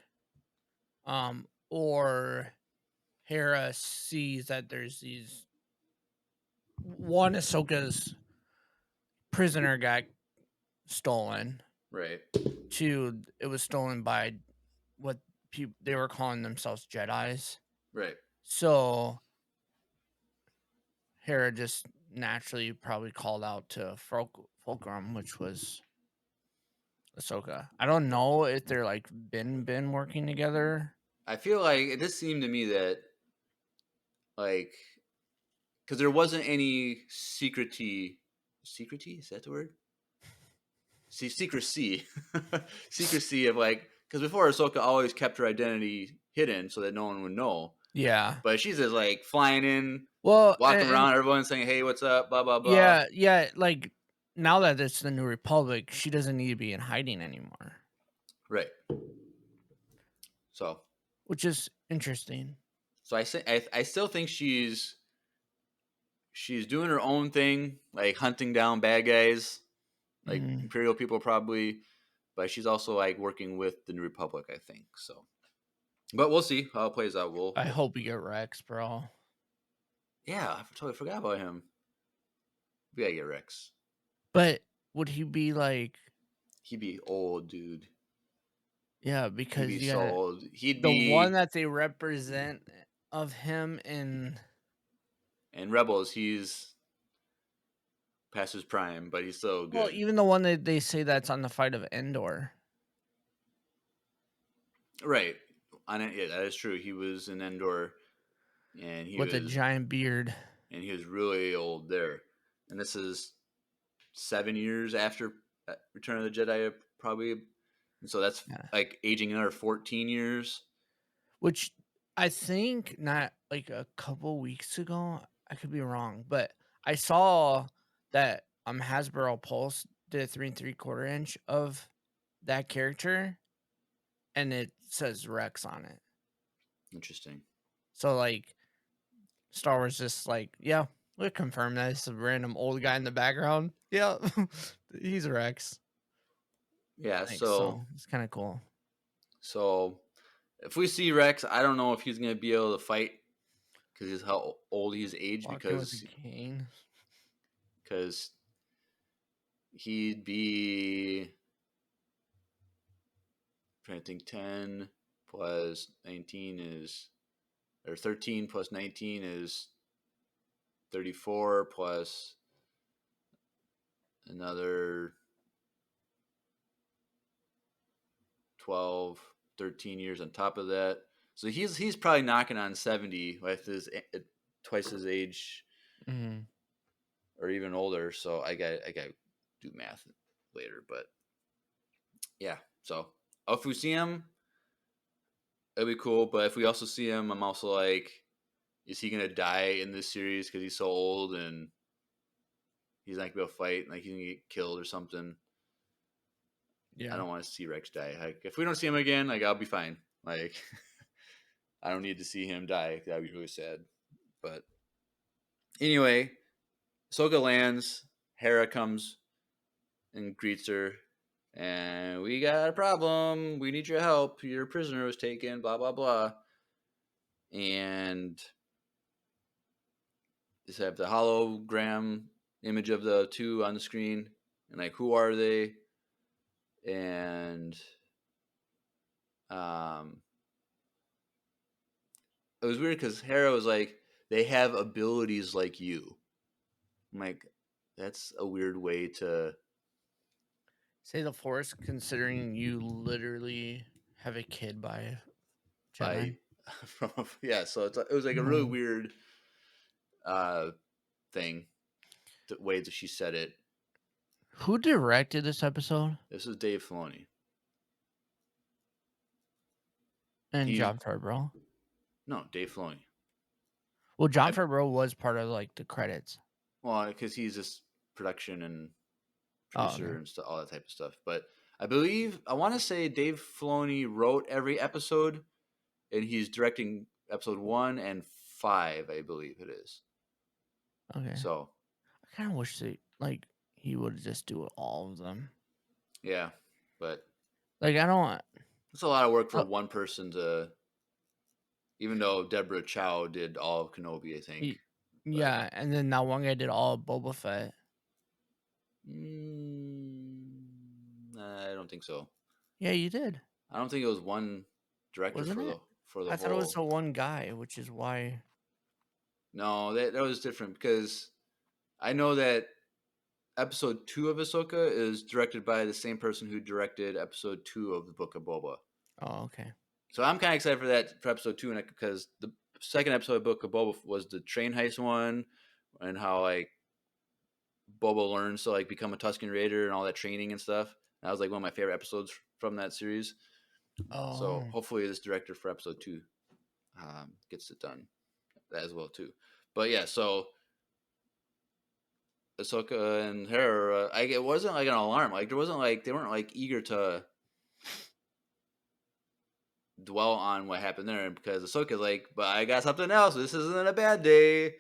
or Hera sees that there's these one Ahsoka's prisoner got stolen. right, Two, it was stolen by what they were calling themselves Jedis. right. So Hera just naturally probably called out to Fulcrum, which was Ahsoka. I don't know if they're like been working together. I feel like it just seemed to me that like because there wasn't any secrecy is that the word? See, secrecy, secrecy of like because before Ahsoka always kept her identity hidden so that no one would know. Yeah. But she's just like flying in, Well, walking and around, everyone saying, "Hey, what's up?" Blah blah blah. yeah, like now that it's the New Republic, she doesn't need to be in hiding anymore, Right. So, which is interesting. so I still think she's doing her own thing, like hunting down bad guys, like Mm, Imperial people probably, but she's also like working with the New Republic, I think. So, but we'll see how it plays out. I hope we get Rex, bro. Yeah, I totally forgot about him. We gotta get Rex. But would he be like, He'd be old, dude. yeah, He'd because be you so got old. He'd the one be that they represent of him in, in Rebels. He's past his prime, but he's still well, good. even the one that they say that's on the fight of Endor. Right. On it, yeah, that is true. He was in Endor, and With a giant beard. he was really old there. And this is 7 years after Return of the Jedi, probably. And so that's Yeah. like aging another 14 years. Which I think not like a couple weeks ago. I could be wrong, but I saw that Hasbro Pulse did a 3 3/4 inch of that character, and it says Rex on it. Interesting. So like Star Wars just like, yeah, we confirm that it's a random old guy in the background. Yeah, he's Rex. Yeah. Like, so it's kind of cool. So if we see Rex, I don't know if he's going to be able to fight because he's how old he's aged Walking with a cane. because he'd be I'm trying to think 10 plus 19 is or 13 plus 19 is 34 plus another 12 13 years on top of that, so he's probably knocking on 70 with his twice his age Mm-hmm. or even older. So I got to do math later, but yeah. So if we see him, it'll be cool. But if we also see him, I'm also like, is he gonna die in this series because he's so old and he's not gonna be able to fight? Like he's gonna get killed or something. Yeah. I don't want to see Rex die. Like if we don't see him again, like I'll be fine. Like I don't need to see him die. That'd be really sad. But anyway, Ahsoka lands. Hera comes and greets her. And we got a problem. We need your help. Your prisoner was taken. Blah blah blah. And just have the hologram image of the two on the screen. And like, who are they? And it was weird because Hera was like, they have abilities like you. I'm like, that's a weird way to. Say the Force, considering you literally have a kid by by Jedi. So it was like a really weird thing, the way that she said it. Who directed this episode? This is Dave Filoni. And He's Jon Favreau. no Dave Filoni. Well, Jon Favreau was part of like the credits. Well, because he's just production and Oh, producer okay. and stuff, all that type of stuff. But I want to say Dave Filoni wrote every episode, and he's directing episode 1 and 5, I believe it is. Okay. So I kind of wish he would just do all of them. yeah, but Like I don't. it's a lot of work for one person to. Even though Deborah Chow did all of Kenobi, I think. Yeah, and then that one guy did all of Boba Fett. I don't think so. Yeah, you did. I don't think it was one director Wasn't it? for the I whole. thought it was the one guy, which is why. No, that was different because I know that episode 2 of Ahsoka is directed by the same person who directed episode 2 of the Book of Boba. Oh, okay. So I'm kind of excited for episode 2, because the second episode of Book of Boba was the train heist one, and how like Boba learns to like become a Tusken Raider and all that training and stuff. And that was like one of my favorite episodes from that series. Oh. So hopefully this director for episode 2 gets it done as well too. But yeah, so Ahsoka and her, it wasn't like an alarm. Like there wasn't like they weren't like eager to dwell on what happened there, because Ahsoka's like, but I got something else. This isn't a bad day.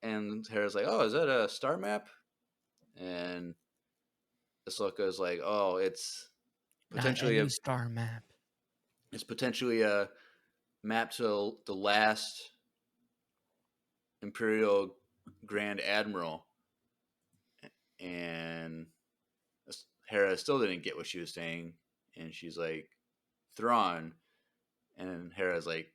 And Hera's like, oh, is that a star map? And Ahsoka's like, oh, it's potentially a star map. It's potentially a map to the last Imperial Grand Admiral. And Hera still didn't get what she was saying, and she's like, Thrawn. And Hera's like,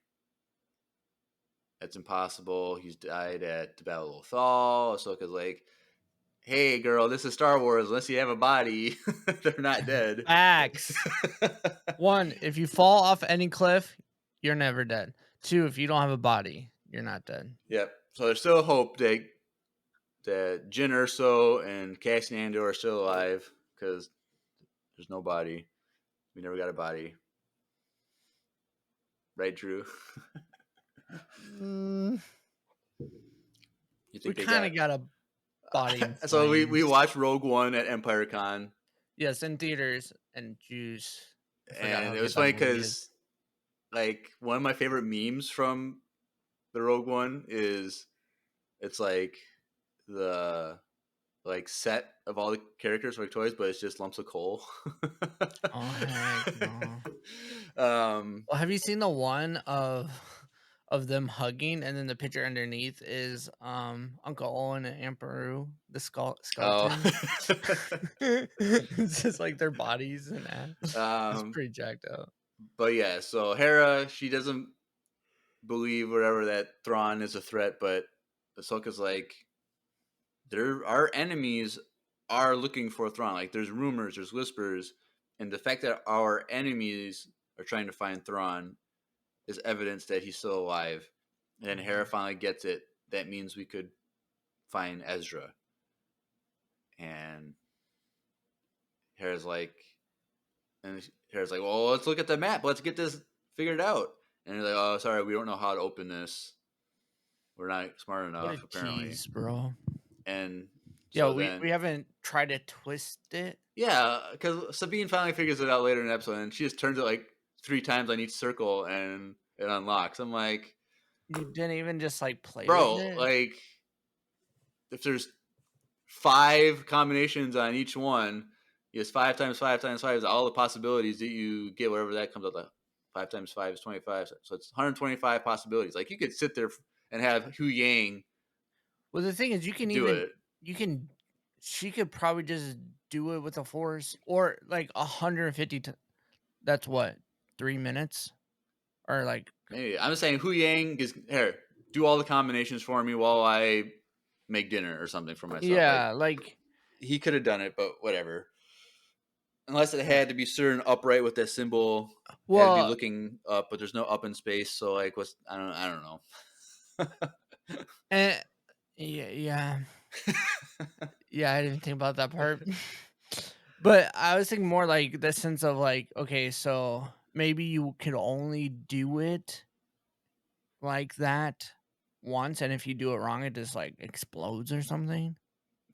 that's impossible. He's died at the Battle of Lothal. Ahsoka's like, hey, girl, this is Star Wars. Unless you have a body, they're not dead. Facts. 1, if you fall off any cliff, you're never dead. 2, if you don't have a body, you're not dead. Yep. So there's still hope that Jyn Erso and Cassian Andor are still alive, because there's no body. We never got a body. Right, Drew? You think we kind of got a body. So we watched Rogue One at Empire Con. Yes, in theaters and juice. And it was funny because, like, one of my favorite memes from the Rogue One is, it's like the set of all the characters like toys, but it's just lumps of coal. Oh heck no! Well, have you seen the one of them hugging, and then the picture underneath is Uncle Owen and Aunt Beru, the skeleton? It's just like their bodies and ass. It's pretty jacked up. But yeah, so Hera, she doesn't believe whatever that Thrawn is a threat, but Ahsoka's like, our enemies are looking for Thrawn. Like, there's rumors, there's whispers, and the fact that our enemies are trying to find Thrawn is evidence that he's still alive. And then Hera finally gets it. That means we could find Ezra. And Hera's like, well, let's look at the map. Let's get this figured out. And they're like, oh, sorry, we don't know how to open this. We're not smart enough, what a apparently. Tease, bro. And yeah, we haven't tried to twist it. Yeah, because Sabine finally figures it out later in the episode, and she just turns it like 3 times on each circle, and it unlocks. I'm like, you didn't even just like play bro, with it? like, if there's 5 combinations on each one, it's 5 times 5 times 5 is all the possibilities that you get, whatever that comes out to. 5 times 5 is 25, so it's 125 possibilities. Like, you could sit there and have Hu Yang. Well, the thing is, you can she could probably just do it with a force, or like 150. That's what, 3 minutes, or like maybe. I'm just saying, Hu Yang is here. Do all the combinations for me while I make dinner or something for myself. Yeah, like he could have done it, but whatever. unless it had to be certain upright with that symbol. It had to be Well, looking up, but there's no up in space. So like, what's I don't know. eh, yeah. Yeah, I didn't think about that part. But I was thinking more like the sense of like, okay, so maybe you could only do it like that once, and if you do it wrong, it just like explodes or something,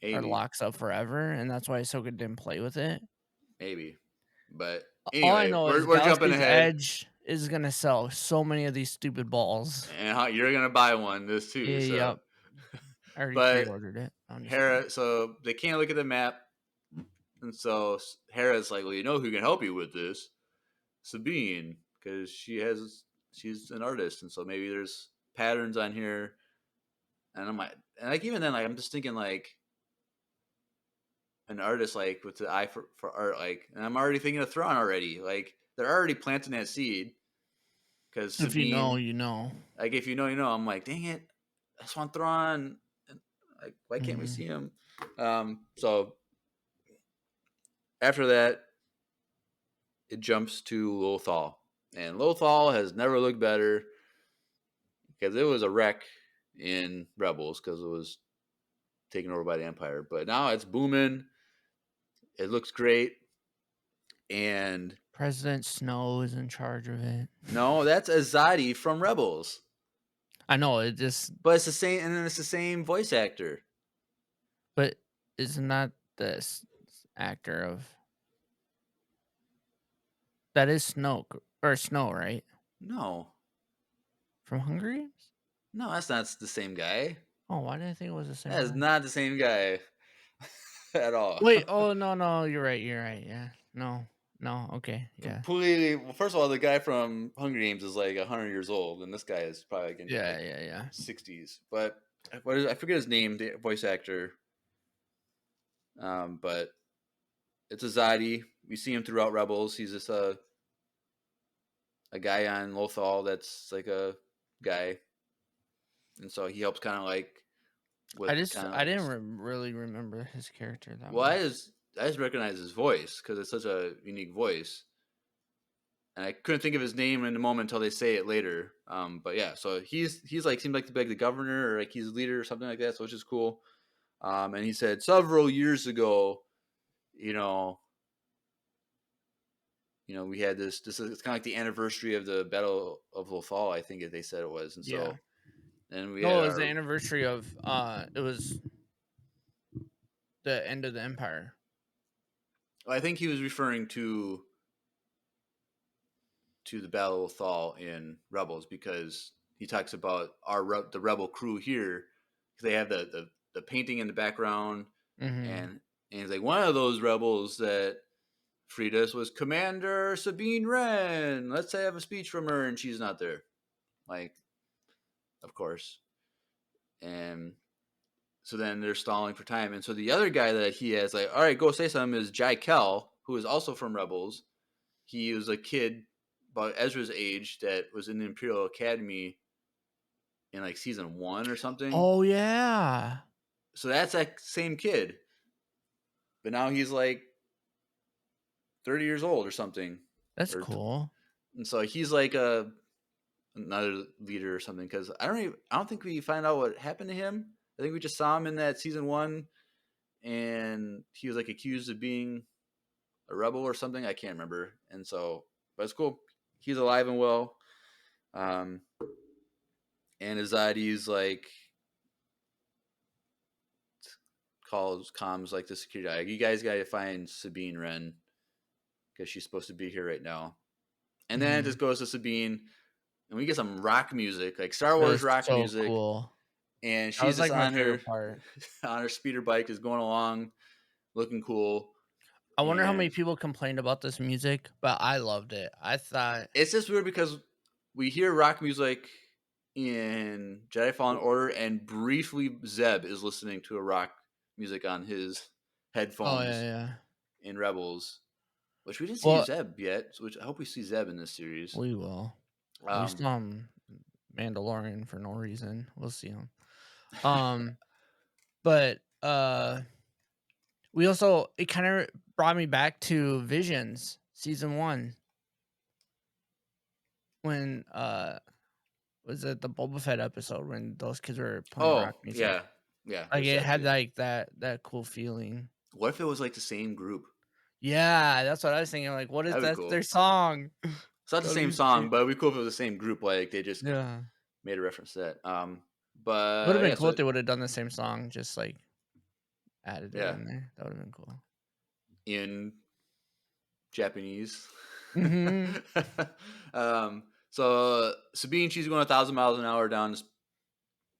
or Maybe, locks up forever, and that's why Ahsoka didn't play with it. maybe, but All I anyway, know is we're jumping Galaxy's ahead, Edge is gonna sell so many of these stupid balls. and you're gonna buy one this too. Yeah, So, yep. I already but pre-ordered it. I'm just kidding. Hera, so they can't look at the map, and so Hera's like, well, you know who can help you with this? Sabine, because she's an artist, and so maybe there's patterns on here. And I'm like, and like even then, like I'm just thinking like an artist like with the eye for art, like, and I'm already thinking of Thrawn already. Like they're already planting that seed because If you know, Sabine, you know. like if you know, you know. I'm like, dang it, I just want Thrawn. And, like, why can't we Mhm. see him? So after that, it jumps to Lothal, and Lothal has never looked better because it was a wreck in Rebels because it was taken over by the Empire. But now it's booming. It looks great. And President Snow is in charge of it. no, that's Azadi from Rebels. I know it just, But it's the same, and then it's the same voice actor. but isn't that the actor of that is Snow or Snow, right? No, From Hunger Games? no, that's not the same guy. Oh, why did I think it was the same That is guy? not the same guy at all. Wait, oh no, you're right, yeah. No, okay, yeah. Completely. Well, first of all, the guy from Hunger Games is like 100 years old, and this guy is probably like in Yeah, like yeah. 60s. But what is I forget his name, the voice actor. But it's Azadi. We see him throughout Rebels. He's just a guy on Lothal that's like a guy, and so he helps kind of like with kind of I like. didn't really remember his character that Well, much. I just recognize his voice because it's such a unique voice, and I couldn't think of his name in the moment until they say it later. But yeah, so he's like seemed like to be like the governor or like he's a leader or something like that, so which is cool. And he said several years ago, you know, we had this. This is it's kind of like the anniversary of the Battle of Lothal, I think they said it was, and Yeah. so then we had No, it was the our. anniversary of it was the end of the Empire. I think he was referring to the Battle of Thal in Rebels because he talks about the rebel crew here because they have the painting in the background Mm-hmm. and he's like one of those rebels that freed us was Commander Sabine Wren. Let's have a speech from her, and she's not there. Like, of course. And so then they're stalling for time, and so the other guy that he has like, all right, go say something is Jai Kel, who is also from Rebels. He was a kid about Ezra's age that was in the Imperial Academy in like season 1 or something. Oh yeah. So that's that same kid, but now he's like 30 years old or something, That's or cool. and so he's like another leader or something. Because I don't think we find out what happened to him. I think we just saw him in that season 1, and he was like accused of being a rebel or something. I can't remember. And so, but it's cool. He's alive and well. Um, and Azadi's like comms like the security guy. You guys got to find Sabine Wren because she's supposed to be here right now. And then it Mm-hmm. just goes to Sabine, and we get some rock music, like Star It Wars was rock so music. cool. And That she's was just like my on her favorite part. on her speeder bike, is going along, looking cool. I wonder how many And people complained about this music, but I loved it. I thought, it's just weird because we hear rock music in Jedi Fallen Order, and briefly Zeb is listening to a rock music on his oh yeah, headphones yeah. in Rebels, which we didn't see Well, Zeb yet. Which I hope we see Zeb in this series. we will. We Um, saw him Mandalorian for no reason. We'll see him. Um, but we also it kind of brought me back to Visions season 1 when was it the Boba Fett episode when those kids were playing rock Oh, music? yeah. Yeah, Like there's it that had too. like that cool feeling. What if it was like the same group? Yeah, that's what I was thinking. Like, what is That'd be that? cool. Their song? It's not the That'd same be song, cute. but it'd be cool if it was the same group. Like they just Yeah, made a reference to that. it would have But been yeah, cool so if they would have done the same song, just like added it yeah, in there. That would have been cool. in Japanese. Mm-hmm. So Sabine, she's going 1,000 miles an hour down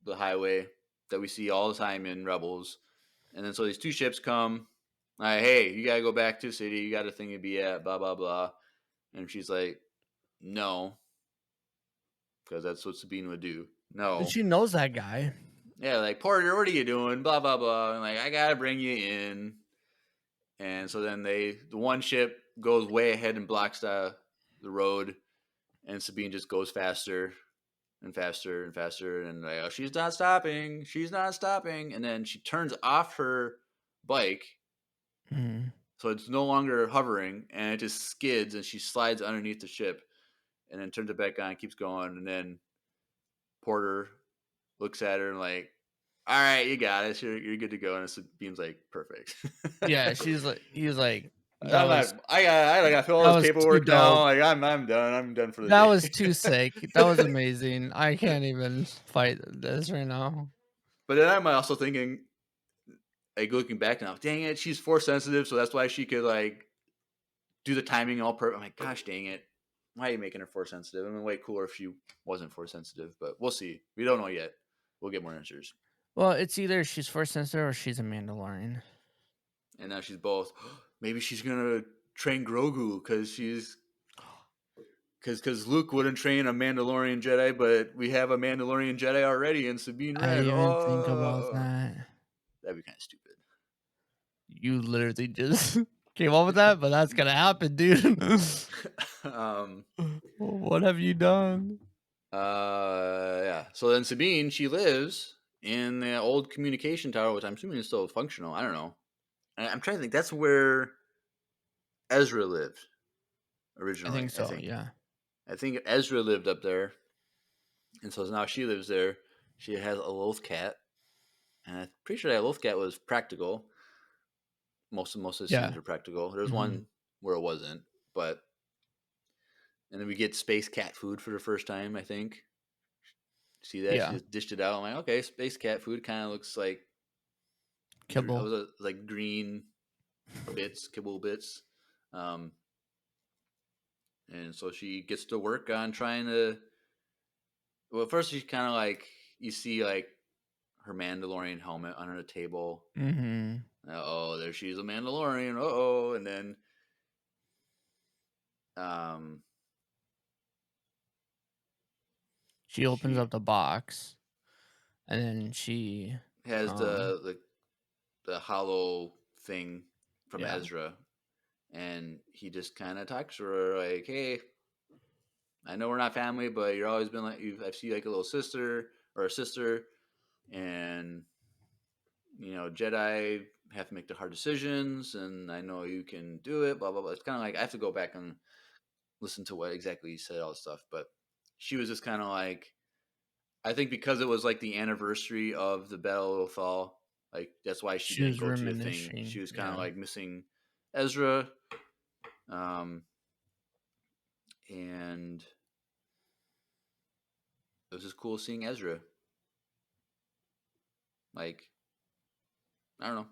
the highway that we see all the time in Rebels, and then so these two ships come. Like, hey, you gotta go back to the city. You got a thing to be at. Blah blah blah. And she's like, no, because that's what Sabine would do. But No. she knows that guy. Yeah, like Porter, what are you doing? Blah blah blah. And like, I gotta bring you in. And so then the one ship goes way ahead and blocks the road, and Sabine just goes faster and faster and faster, and like, oh, she's not stopping, she's not stopping, and then she turns off her bike, Mm. so it's no longer hovering, and it just skids, and she slides underneath the ship, and then turns it back on, keeps going, and then Porter looks at her and like, all right, you got it, you're good to go, and Sabine's like, perfect. Yeah, he was like, I'm not. I got to fill all that this was too paperwork now. dope. Like I'm done. I'm done for the That day. was too sick. That was amazing. I can't even fight this right now. But then I'm also thinking, like looking back now, dang it, she's force sensitive, so that's why she could like do the timing all perfect. I'm like, gosh, dang it, why are you making her force sensitive? I mean, way cooler if she wasn't force sensitive, but we'll see. We don't know yet. We'll get more answers. Well, it's either she's force sensitive or she's a Mandalorian. And now she's both. Maybe she's gonna train Grogu because Luke wouldn't train a Mandalorian Jedi, but we have a Mandalorian Jedi already in Sabine I Wren. didn't even think about Oh, that. that'd be kind of stupid. You literally just came up with that, but that's gonna happen, dude. um, What have you done? yeah. So then Sabine, she lives in the old communication tower, which I'm assuming is still functional. I don't know. I'm trying to think. That's where Ezra lived I think originally. I so. think. Yeah. I think Ezra lived up there, and so now she lives there. She has a loth cat, and I'm pretty sure that loth cat was practical. Most of the scenes Yeah. were practical. There's Hmm. one where it wasn't, but and then we get space cat food for the first time. I think. See that she Yeah. just dished it out. I'm like, okay, space cat food kind of looks like I Kibble. was like green bits, kibble bits. Um, and so she gets to work on trying to. Well, first she's kind of like you see like her Mandalorian helmet under the table. Hmm. Oh, there she's a Mandalorian. Oh, and then um, She opens she up the box, and then she, has um, the hollow thing from yeah, Ezra, and he just kind of talks to her like, "Hey, I know we're not family, but you've always been like I've seen you like a little sister or a sister, and Jedi have to make the hard decisions, and I know you can do it. Blah blah blah." It's kind of like I have to go back and listen to what exactly he said, all this stuff, but she was just kind of like, I think because it was like the anniversary of the Battle of Lothal, like that's why she she didn't was go to the thing. She reminiscing. was kind of Yeah. like missing Ezra, um, and it was just cool seeing Ezra. Like I don't know,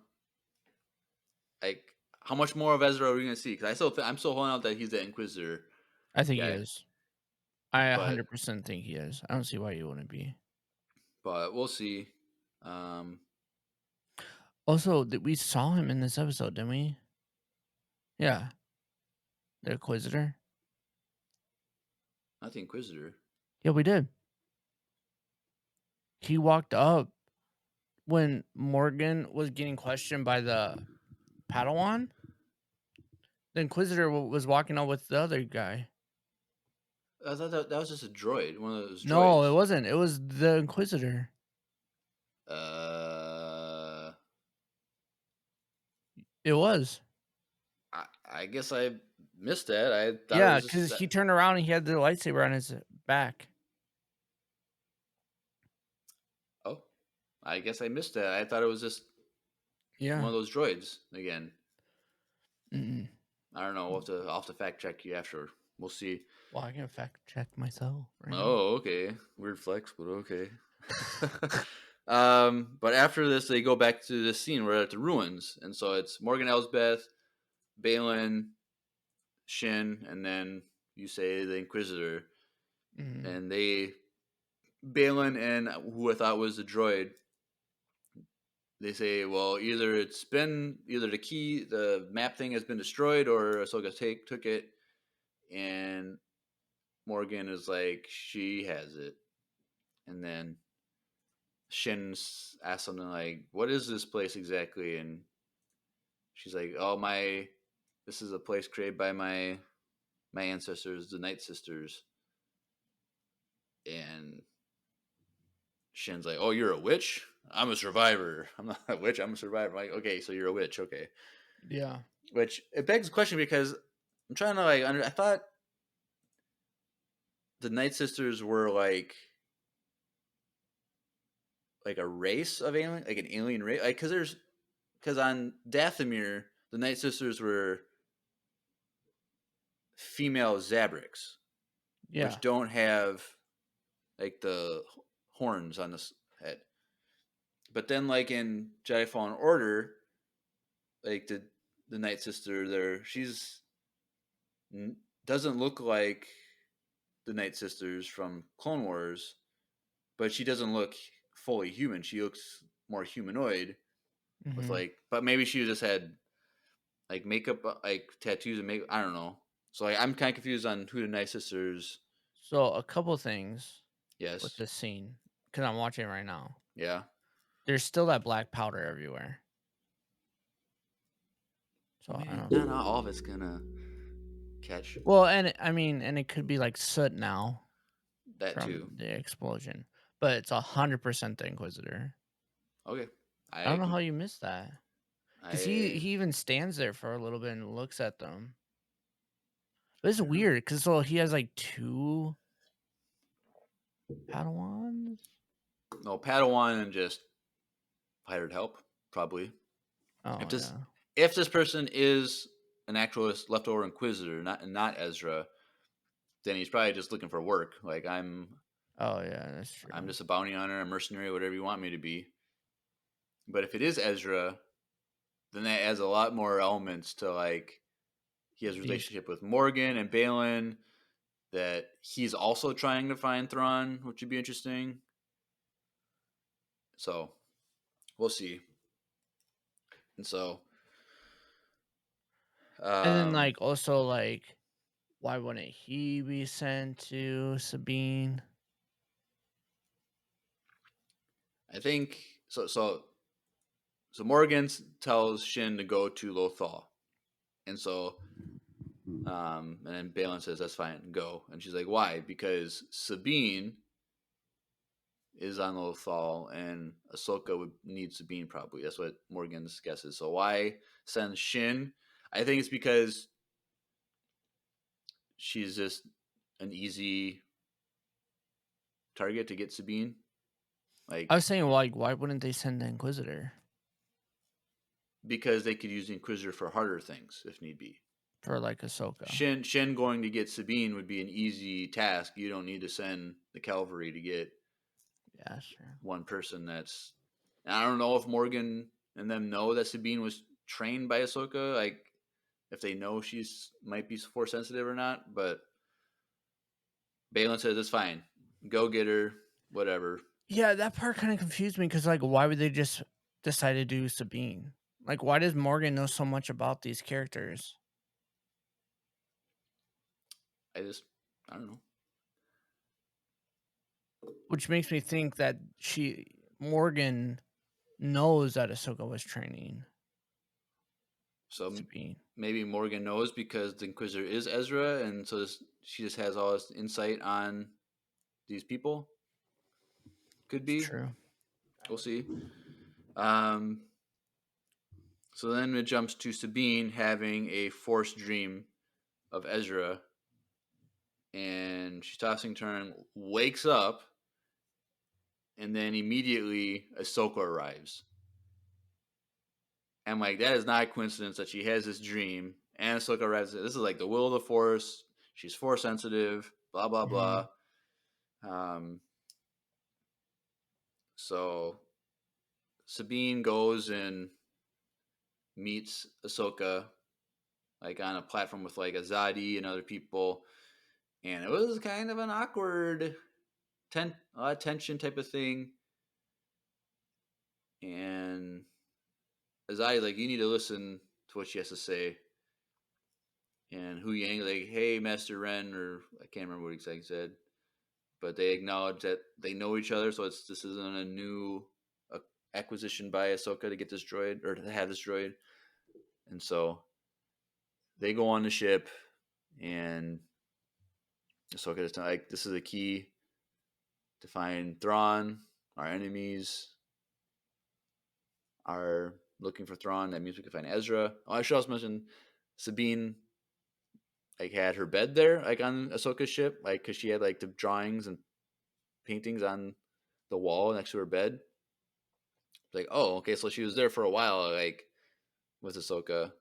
like how much more of Ezra are we gonna see? Because I'm still holding out that he's the Inquisitor I think he guy, is. I but 100% think he is. I don't see why you wouldn't be. we'll see. Um, Also, we saw him in this episode, didn't we? Yeah, the Inquisitor. not the Inquisitor. Yeah, we did. He walked up when Morgan was getting questioned by the Padawan. The Inquisitor was walking up with the other guy. I thought that was just a droid, one of those No, it droids. wasn't. It was the Inquisitor. Uh, It was. I guess I missed that. I thought it Yeah, was just because he turned around and he had the lightsaber on his back. oh, I guess I missed that. I thought it was just one Yeah. of those droids again. Mm-mm. I don't know. I'll have to fact check you after. We'll see. Well, I can fact check myself right now. Oh, okay. Weird flex, but okay. But after this, they go back to this scene where they're at the ruins, and so it's Morgan Elsbeth, Balin, Shin, and then you say the Inquisitor, Mm. and Balin and who I thought was the droid, they say, well, either the map thing has been destroyed, or Ahsoka took it, and Morgan is like, she has it, and then Shin asks something like, "What is this place exactly?" And she's like, "Oh, this is a place created by my ancestors, the Night Sisters." And Shin's like, "Oh, you're a witch? I'm a survivor. I'm not a witch. I'm a survivor." I'm like, okay, so you're a witch, okay? Yeah. Which it begs the question because I'm trying to I thought the Night Sisters were like a race of alien, like an alien race, like because on Dathomir the Night Sisters were female Zabrix, Yeah. which don't have like the horns on the head. But then, like in Jedi Fallen Order, like the Night Sister there, she's doesn't look like the Night Sisters from Clone Wars, but she doesn't look fully human. She looks more humanoid with Mm-hmm. but maybe she just had like makeup, like tattoos and makeup. I don't know. So like, I'm kind of confused on who the Night Sisters. So a couple things with Yes. this scene because I'm watching it right now. Yeah. There's still that black powder everywhere. So I Maybe don't. not all of it's gonna catch Well, and it could be like soot now that from too. the explosion, but it's 100% the Inquisitor. Okay. I I don't know can how you missed that because I he even stands there for a little bit and looks at them. But it's I don't know. weird because so he has like two Padawans. No, Padawan and just hired help, probably. If Oh this yeah. if this person is an actual leftover Inquisitor, not Ezra, then he's probably just looking for work. Like Oh yeah, that's I'm true. just a bounty hunter, a mercenary, whatever you want me to be. But if it is Ezra, then that adds a lot more elements to like he has a These relationship with Morgan and Balin, that he's also trying to find Thrawn, which would be interesting. So we'll see. And so and then um like also like why wouldn't he be sent to Sabine? I think so Morgan tells Shin to go to Lothal. And so and then Balin says, "That's fine, go." And she's like, "Why?" Because Sabine is on Lothal, and Ahsoka would need Sabine probably. That's what Morgan's guesses. So why send Shin? I think it's because she's just an easy target to get Sabine. I Like was saying like why wouldn't they send the Inquisitor because they could use the Inquisitor for harder things if need be. for like Ahsoka? Shin going to get Sabine would be an easy task. You don't need to send the cavalry to get Yeah, sure. one person. I don't know if Morgan and them know that Sabine was trained by Ahsoka. Like if they know she's might be force sensitive or not. But Balin says it's fine. Go get her. Whatever. Yeah, that part kind of confused me because like why would they just decide to do Sabine? Like why does Morgan know so much about these characters? I don't know. Which makes me think that Morgan knows that Ahsoka was training So Sabine. maybe Morgan knows because the Inquisitor is Ezra, and so she just has all this insight on these people. Could It's be. true. We'll see. Um, So then it jumps to Sabine having a forced dream of Ezra, and she's tossing turn, wakes up, and then immediately Ahsoka arrives. And like that is not a coincidence that she has this dream, and Ahsoka arrives. This is like the will of the Force. She's Force sensitive. Blah blah Mhm. blah. Um, so Sabine goes and meets Ahsoka like on a platform with like Azadi and other people, and it was kind of an awkward tension type of thing. And Azadi like, you need to listen to what she has to say. And Hu Yang like, hey, Master Ren, or I can't remember what exactly said, but they acknowledge that they know each other, so this isn't a new acquisition by Ahsoka to get this droid or to have this droid. And so they go on the ship, and Ahsoka is like, this is a key to find Thrawn. Our enemies are looking for Thrawn. That means we can find Ezra. Oh, I should also mention Sabine like had her bed there, like on Ahsoka's ship, like because she had like the drawings and paintings on the wall next to her bed. Like, oh, okay, so she was there for a while, like with Ahsoka,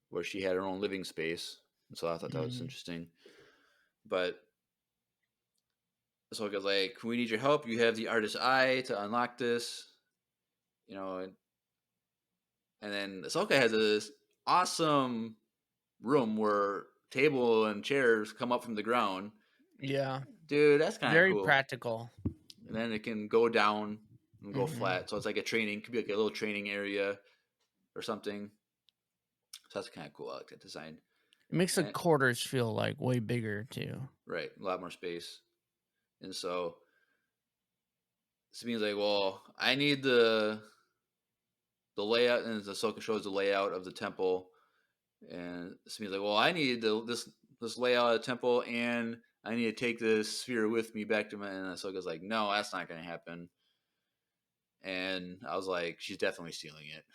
where she had her own living space. And so I thought that was Mhm. interesting. But Ahsoka's like, we need your help. You have the artist's eye to unlock this, you know. And then Ahsoka has this awesome room where table and chairs come up from the ground. Yeah. Dude, that's kind of Very cool. practical. And then it can go down and go Mhm. flat. So it's like a training, could be like a little training area or something. So that's kind of cool. I like that design. It makes the And quarters feel like way bigger too. right, a lot more space. And so Sabine's like, well, I need the layout, and Ahsoka shows the layout of the temple, and Sabine's like, well, I need this layout of the temple, and I need to take this sphere with me back to my. And Ahsoka's like, no, that's not going to happen. And I was like, she's definitely stealing it.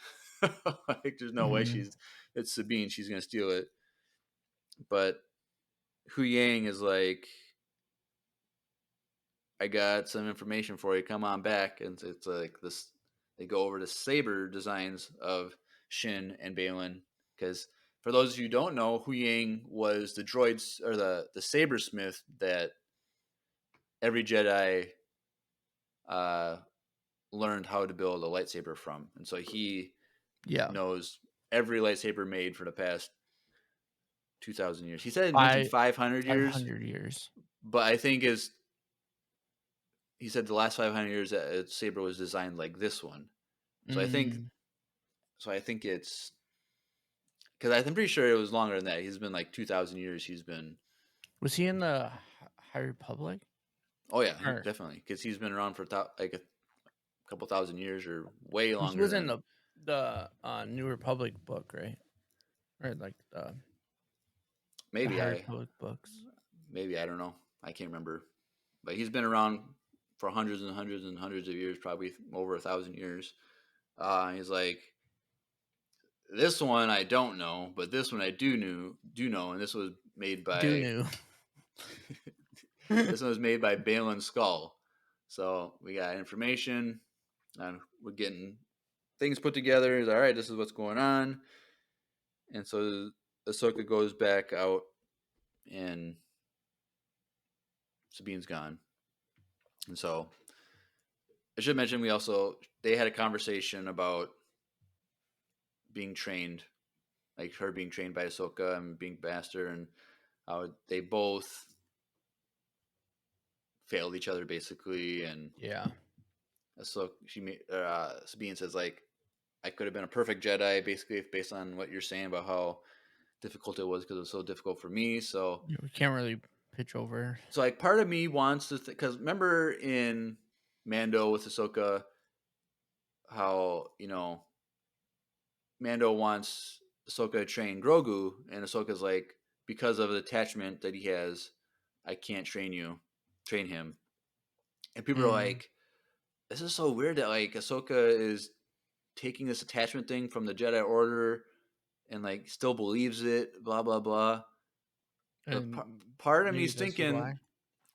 Like, there's no way Mhm. it's Sabine. She's going to steal it. But Hu Yang is like, I got some information for you. Come on back. And it's like this. They go over the saber designs of Shin and Balin, because for those of you who don't know, Hu Yang was the droids or the sabersmith that every Jedi uh, learned how to build a lightsaber from, and so he Yeah. knows every lightsaber made for the past 2,000 years. He said he mentioned Five 500 five years, hundred years. but I think is he said the last 500 years that a saber was designed like this one. So I think Mm. it's because I'm pretty sure it was longer than that. He's been like 2,000 years. He's been Was he in the High Republic? oh yeah, Or definitely because he's been around for like a couple thousand years or way he longer was in than the New Republic book, right? Or like the maybe High I Republic books. maybe I don't know. I can't remember, but he's been around for hundreds and hundreds and hundreds of years, probably over 1,000 years. He's like, this one I don't know, but this one I do know, and this was made Do by new. this one was made by Balin Skull. So we got information, and we're getting things put together. He's all right. This is what's going on, and so Ahsoka goes back out, and Sabine's gone, and so I should mention they had a conversation about being trained, like her being trained by Ahsoka and being Master, and how they both failed each other basically. And Yeah. Ahsoka, Sabine says like, I could have been a perfect Jedi, basically based on what you're saying about how difficult it was because it was so difficult for me. So We can't really pitch over. like part of me wants to because remember in Mando with Ahsoka how Mando wants Ahsoka to train Grogu, and Ahsoka's like, because of the attachment that he has, I can't train him. And people are Mm. like, this is so weird that like Ahsoka is taking this attachment thing from the Jedi Order and like still believes it, blah blah blah. But part of me is thinking,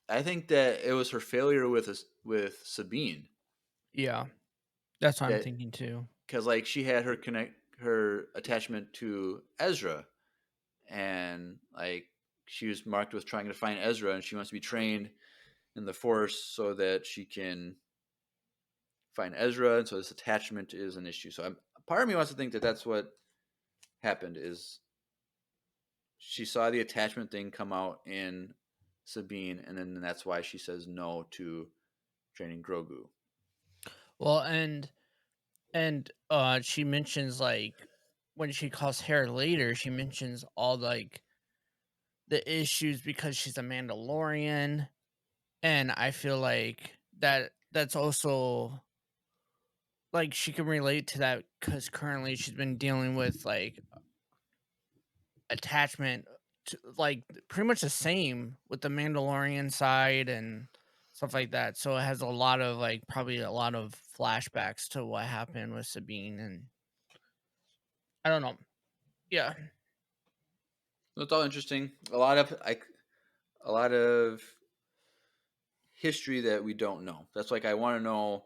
I think that it was her failure with Sabine. Yeah, that's what I'm thinking too. Because like she had her attachment to Ezra, and like she was marked with trying to find Ezra, and she wants to be trained in the Force so that she can find Ezra, and so this attachment is an issue. So part of me wants to think that that's what happened, is she saw the attachment thing come out in Sabine, and then that's why she says no to training Grogu. Well, and she mentions, like, when she calls Hera later, she mentions all like the issues because she's a Mandalorian, and I feel like that's also like she can relate to that because currently she's been dealing with like attachment to, like, pretty much the same with the Mandalorian side and stuff like that. So it has a lot of like probably a lot of flashbacks to what happened with Sabine, and I don't know. Yeah. It's all interesting. A lot of history that we don't know. That's like I want to know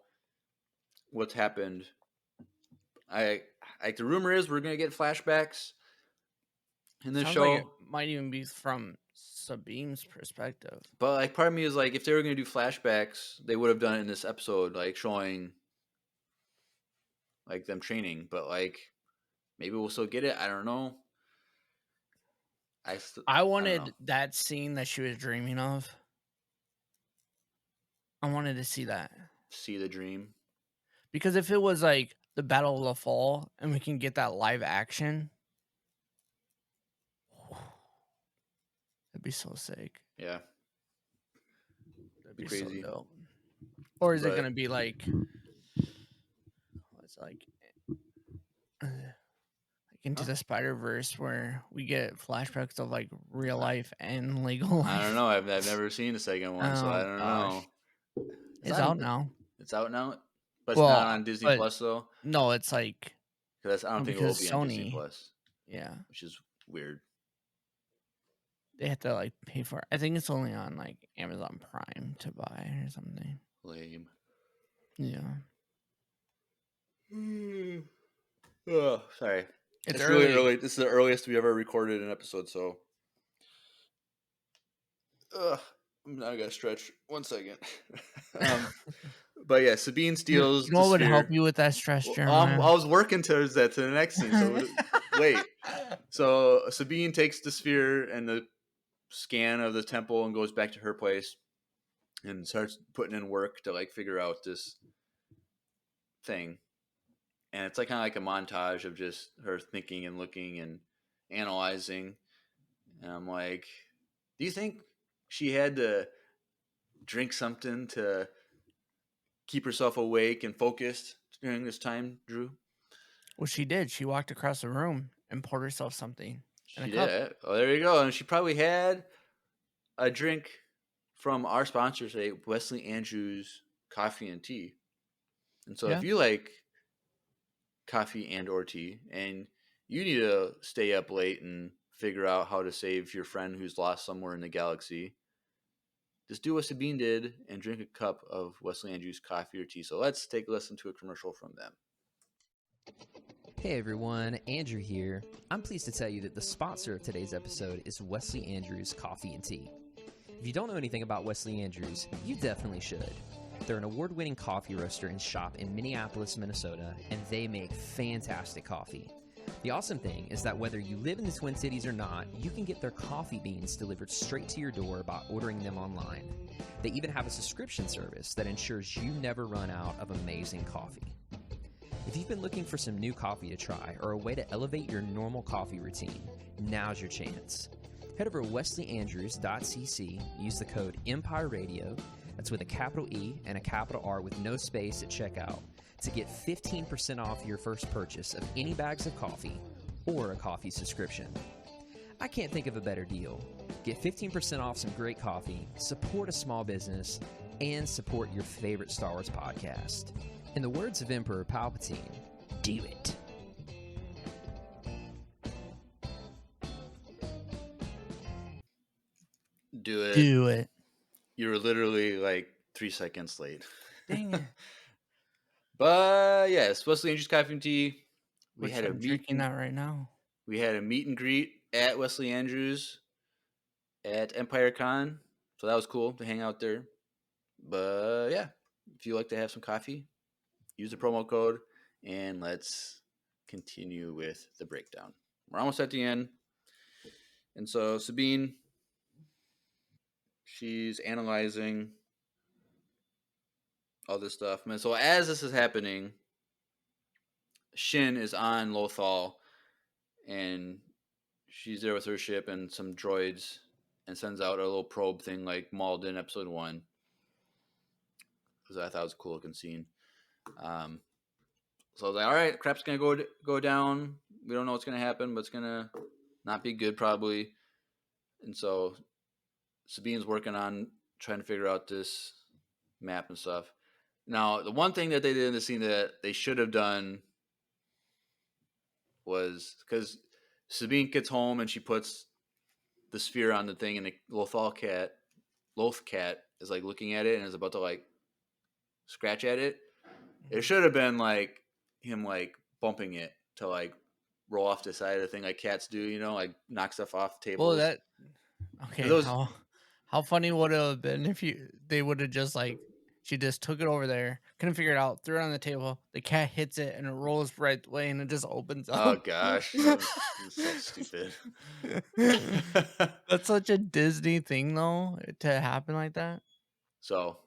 what's happened. I like the rumor is we're gonna get flashbacks in this show. Like it might even be from Sabine's perspective. But like part of me is like, if they were gonna do flashbacks, they would have done it in this episode, like showing like them training. But like maybe we'll still get it. I don't know. I wanted that scene that she was dreaming of. I wanted to see that. See the dream. Because if it was like the Battle of the Fall and we can get that live action, that'd be so sick. Yeah. That'd be crazy. So dope. Or is it going to be like, it's like Into the Spider-Verse, where we get flashbacks of like real life and Legolas? I don't know. I've never seen the second one, so I don't know. It's out now. It's out now, but it's not on Disney Plus though. No, it's like I don't think it will be on Disney Plus. Yeah, which is weird. They have to like pay for it. I think it's only on like Amazon Prime to buy or something. Lame. Yeah. Oh, sorry. It's really early. This is the earliest we ever recorded an episode, so. I gotta stretch. 1 second. But yeah, Sabine steals. You know what would help you with that stretch, Jeremiah? I was working towards that to the next scene. So wait. So Sabine takes the sphere and the scan of the temple and goes back to her place and starts putting in work to like figure out this thing. And it's like kind of like a montage of just her thinking and looking and analyzing. And I'm like, do you think she had to drink something to keep herself awake and focused during this time, Drew? Well, she did. She walked across the room and poured herself something. She did. Oh, there you go. And she probably had a drink from our sponsor today, Wesley Andrews Coffee and Tea. And so if you like coffee and or tea and you need to stay up late and figure out how to save your friend who's lost somewhere in the galaxy, just do what Sabine did and drink a cup of Wesley Andrews coffee or tea. So let's take a listen to a commercial from them. Hey everyone, Andrew here. I'm pleased to tell you that the sponsor of today's episode is Wesley Andrews Coffee and Tea. If you don't know anything about Wesley Andrews, you definitely should. They're an award-winning coffee roaster and shop in Minneapolis, Minnesota, and they make fantastic coffee. The awesome thing is that whether you live in the Twin Cities or not, you can get their coffee beans delivered straight to your door by ordering them online. They even have a subscription service that ensures you never run out of amazing coffee. If you've been looking for some new coffee to try or a way to elevate your normal coffee routine, now's your chance. Head over to wesleyandrews.cc, use the code EMPIRERADIO, that's with a capital E and a capital R with no space at checkout, to get 15% off your first purchase of any bags of coffee or a coffee subscription. I can't think of a better deal. Get 15% off some great coffee, support a small business, and support your favorite Star Wars podcast. In the words of Emperor Palpatine, do it. Do it. Do it. You were literally like 3 seconds late. Dang it. But yes, Wesley Andrews Coffee and Tea. Which I'm drinking that right now. We had a meet and greet at Wesley Andrews at Empire Con. So that was cool to hang out there. But yeah, if you like to have some coffee, use the promo code and let's continue with the breakdown. We're almost at the end. And so Sabine, she's analyzing all this stuff. And so as this is happening, Shin is on Lothal and she's there with her ship and some droids and sends out a little probe thing like Mauled in episode 1. Because I thought it was a cool looking scene. So I was like, all right, crap's going to go down. We don't know what's going to happen, but it's going to not be good probably. And so Sabine's working on trying to figure out this map and stuff. Now, the one thing that they did in the scene that they should have done was because Sabine gets home and she puts the sphere on the thing, and the Loth cat is like looking at it and is about to like scratch at it. It should have been like him like bumping it to like roll off the side of the thing like cats do, you know, like knock stuff off tables. Well, okay. How funny would it have been if they would have just like she just took it over there, couldn't figure it out, threw it on the table, the cat hits it and it rolls right away and it just opens up. Oh gosh, that's so stupid. That's such a Disney thing though to happen like that. So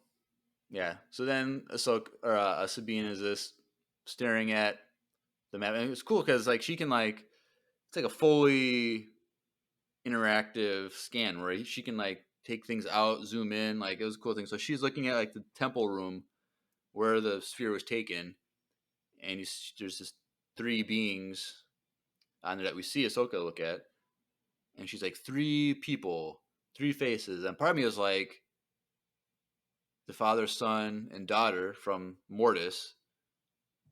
yeah, so then Sabine is just staring at the map, and it's cool because like she can like it's like a fully interactive scan where she can like take things out, zoom in, like it was a cool thing. So she's looking at like the temple room where the sphere was taken, and there's just 3 beings on there that we see Ahsoka look at, and she's like 3 people, 3 faces, and part of me was like the father, son, and daughter from Mortis.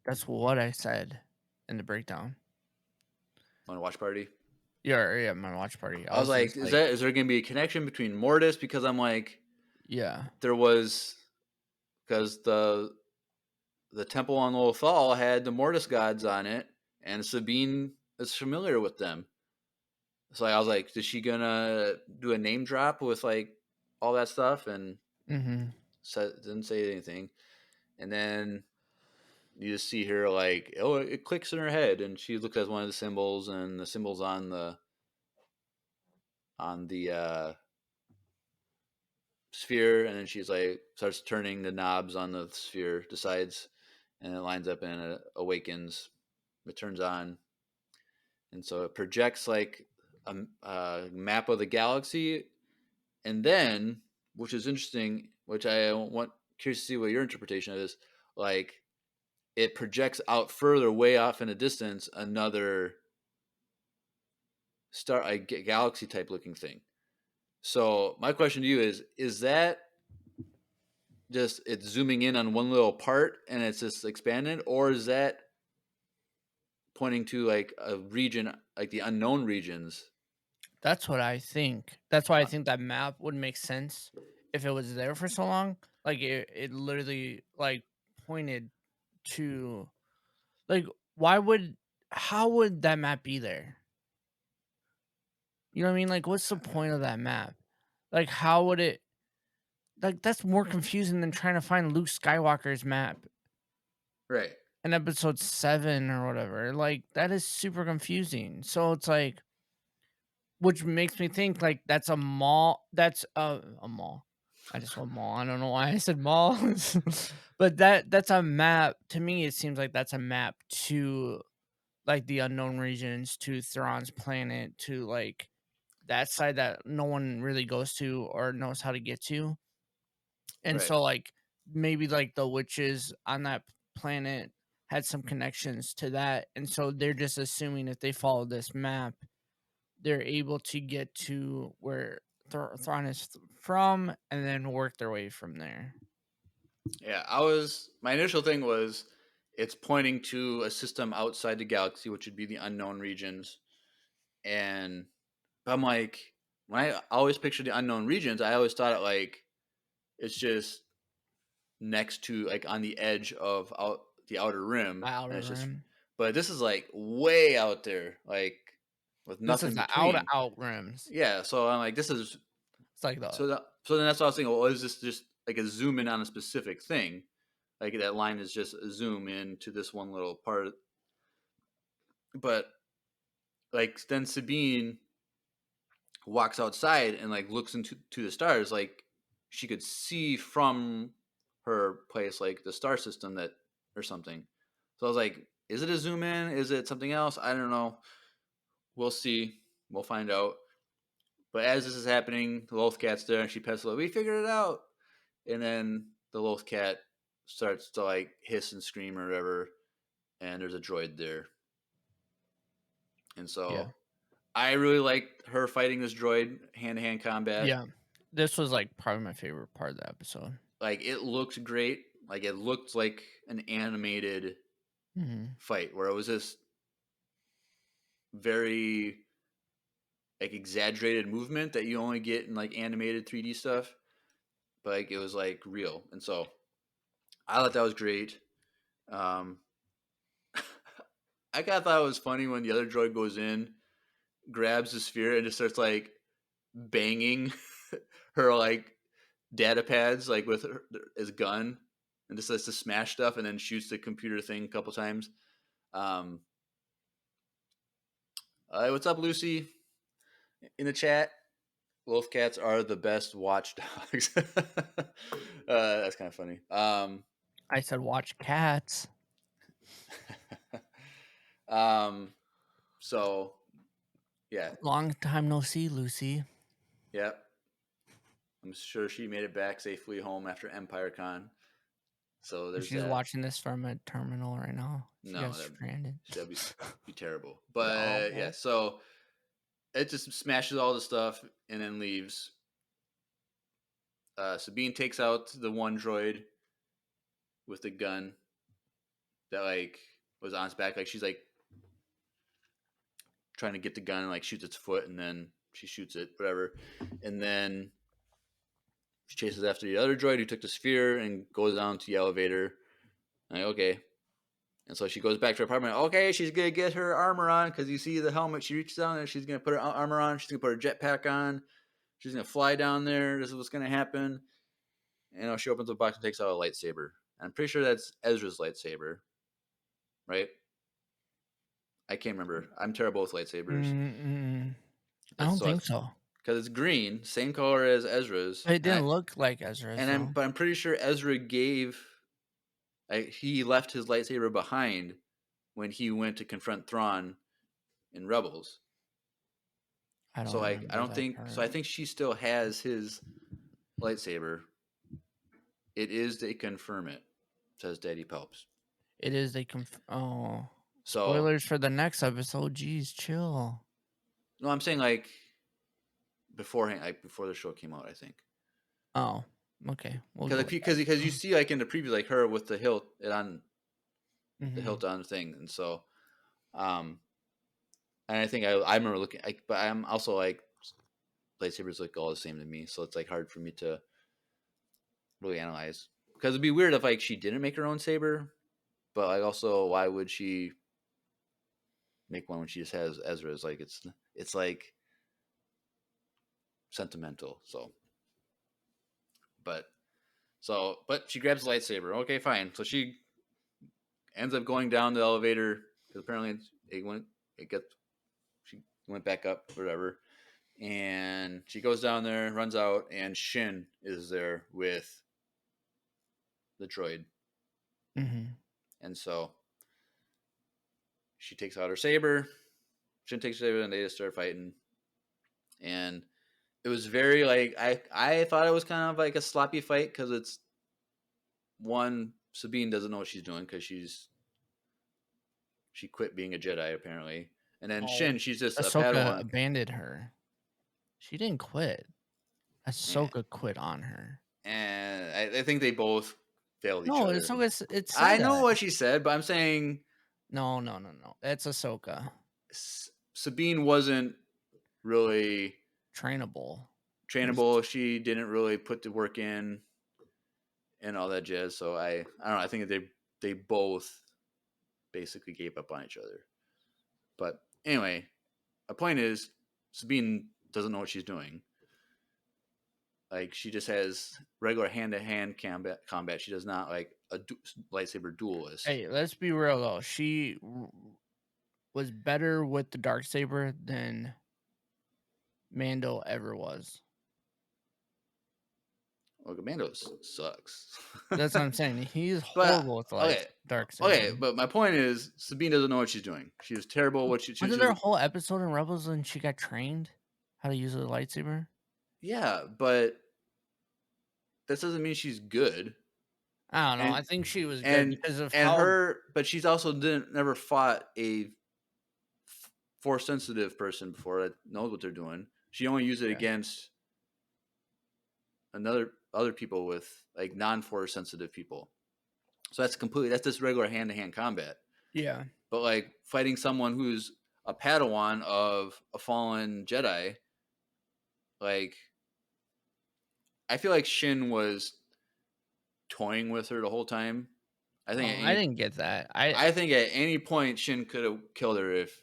That's what I said in the breakdown. On a watch party. Yeah, my watch party. I was like, is there going to be a connection between Mortis? Because I'm like, yeah, there was, because the temple on Lothal had the Mortis gods on it, and Sabine is familiar with them. So I was like, is she gonna do a name drop with like all that stuff? And didn't say anything. And then you just see her like, oh, it clicks in her head, and she looks at one of the symbols, and the symbol's on the sphere, and then she's like starts turning the knobs on the sphere, decides, and it lines up and it awakens. It turns on, and so it projects like a map of the galaxy, and then, which is interesting, which I curious to see what your interpretation is, like it projects out further, way off in the distance, another a galaxy type looking thing. So my question to you is that just it's zooming in on one little part and it's just expanded, or is that pointing to like a region, like the unknown regions? That's what I think. That's why I think that map would make sense if it was there for so long. Like it literally like pointed to like how would that map be there? You know what I mean? Like what's the point of that map? Like how would it like that's more confusing than trying to find Luke Skywalker's map Right. in episode 7 or whatever. Like that is super confusing. So it's like which makes me think like that's a mall. That's a mall. I just said mall. I don't know why I said mall. But that's a map. To me, it seems like that's a map to like the unknown regions, to Thrawn's planet, to like that side that no one really goes to or knows how to get to. And Right. so like maybe like the witches on that planet had some connections to that. And so they're just assuming if they follow this map, they're able to get to where Thrawn is from and then work their way from there. Yeah, my initial thing was it's pointing to a system outside the galaxy, which would be the unknown regions. And I'm like, when I always picture the unknown regions, I always thought it like it's just next to like on the edge of the outer rim, The and outer it's just. rim. But this is like way out there, like with This nothing is the between. out rims. Yeah, so I'm like, this is It's like the so then that's what I was thinking. Well, is this just like a zoom in on a specific thing? Like that line is just a zoom in to this one little part. But like then Sabine walks outside and like looks into the stars, like she could see from her place like the star system that or something. So I was like, is it a zoom in? Is it something else? I don't know. We'll see. We'll find out. But as this is happening, the Loth Cat's there and she pets it. We figured it out. And then the Loth Cat starts to like hiss and scream or whatever. And there's a droid there. And so yeah. I really liked her fighting this droid, hand to hand combat. Yeah. This was like probably my favorite part of the episode. Like it looked great. Like it looked like an animated fight where it was this very like exaggerated movement that you only get in like animated 3D stuff. But like it was like real. And so I thought that was great. I kind of thought it was funny when the other droid goes in, grabs the sphere, and just starts like banging her like data pads like with his gun, and just starts to smash stuff, and then shoots the computer thing a couple times. What's up, Lucy? In the chat, Loth Cats are the best watchdogs. That's kind of funny. I said watch cats. So yeah. Long time no see, Lucy. Yep. I'm sure she made it back safely home after EmpireCon. So there's She's that. watching this from a terminal right now. She got stranded. That'd be terrible. But yeah, so it just smashes all the stuff and then leaves. Sabine takes out the one droid with the gun that like was on its back. Like she's like trying to get the gun and like shoots its foot, and then she shoots it, whatever. And then she chases after the other droid who took the sphere and goes down to the elevator. Like, okay. And so she goes back to her apartment. Okay, she's going to get her armor on because you see the helmet. She reaches down there. She's going to put her armor on. She's going to put her jetpack on. She's going to fly down there. This is what's going to happen. And she opens the box and takes out a lightsaber. I'm pretty sure that's Ezra's lightsaber. Right? I can't remember. I'm terrible with lightsabers. I don't think so. Because it's green, same color as Ezra's. It didn't look like Ezra's. But I'm pretty sure Ezra he left his lightsaber behind when he went to confront Thrawn in Rebels. I don't think part. So I think she still has his lightsaber. It is they confirm it, says Daddy Pelps. It is they so spoilers for the next episode. Jeez, chill. No, I'm saying like beforehand, like before the show came out, I think. Oh, okay. Because you see like in the preview like her with the hilt on the hilt on the thing, and so and I think I remember looking but I'm also like lightsabers look all the same to me, so it's like hard for me to really analyze, because it'd be weird if like she didn't make her own saber, but like also why would she make one when she just has Ezra's? Like it's like sentimental. But she grabs the lightsaber. Okay, fine. So she ends up going down the elevator because apparently she went back up, whatever. And she goes down there, runs out, and Shin is there with the droid. And so she takes out her saber. Shin takes her saber, and they just start fighting. And it was very like I thought it was kind of like a sloppy fight because it's one, Sabine doesn't know what she's doing because she quit being a Jedi apparently, and then Shin, she's just Ahsoka a Padawan. Abandoned her. She didn't quit. Ahsoka quit on her, and I think they both failed each No, other. it said I know that. what she said, but I'm saying No. That's Ahsoka. Sabine wasn't really Trainable. trainable. She didn't really put the work in and all that jazz. So I don't know. I think they both basically gave up on each other. But anyway, my point is Sabine doesn't know what she's doing. Like she just has regular hand-to-hand combat. She does not like a lightsaber duelist. Hey, let's be real though. She was better with the darksaber than Mando ever was. Well, Commando sucks. That's what I'm saying. He's But horrible with the okay, darksaber. okay. But my point is Sabine doesn't know what she's doing. She was terrible. Wasn't there a whole episode in Rebels when she got trained how to use a lightsaber? Yeah, but that doesn't mean she's good. I don't know. And- I think she was good because of and how her, but she's also never fought a force sensitive person before that knows what they're doing. She only used it against other people with like non-force sensitive people. So that's just regular hand-to-hand combat. Yeah. But like fighting someone who's a Padawan of a fallen Jedi, like I feel like Shin was toying with her the whole time. I think I didn't get that. I think at any point Shin could have killed her if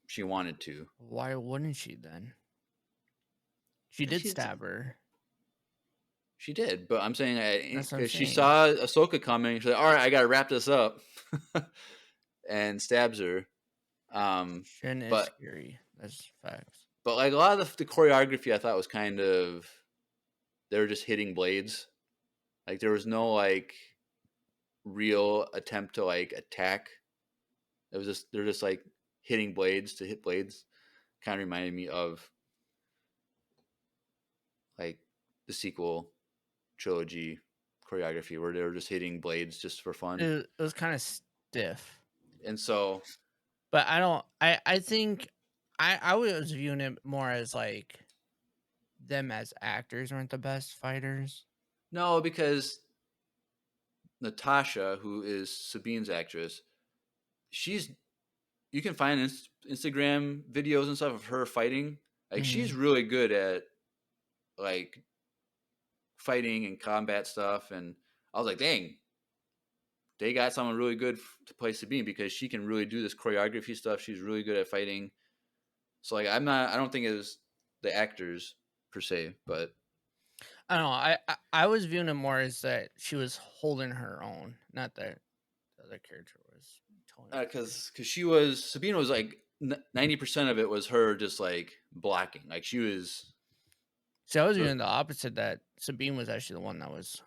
she wanted to. Why wouldn't she then? She did stab her. She did, but I'm saying That's what I'm if she saying. saw Ahsoka coming, she's like, "All right, I gotta wrap this up," and stabs her. Shin is but scary. That's facts. but like a lot of the choreography, I thought was kind of they were just hitting blades. Like there was no like real attempt to like attack. It was just they're just like hitting blades to hit blades. Kind of reminded me of like the sequel trilogy choreography where they were just hitting blades just for fun. It was kind of stiff. And so, but I think I was viewing it more as like them as actors weren't the best fighters. No, because Natasha, who is Sabine's actress, you can find Instagram videos and stuff of her fighting. Like she's really good at like fighting and combat stuff, and I was like, dang, they got someone really good to play Sabine because she can really do this choreography stuff. She's really good at fighting. So like, I don't think it was the actors per se, but I don't know. I was viewing it more as that she was holding her own, not that the other character was totally. Because Sabine was like 90% of it was her just like blocking. Like she was. See, I was viewing the opposite. That Sabine was actually the one that was.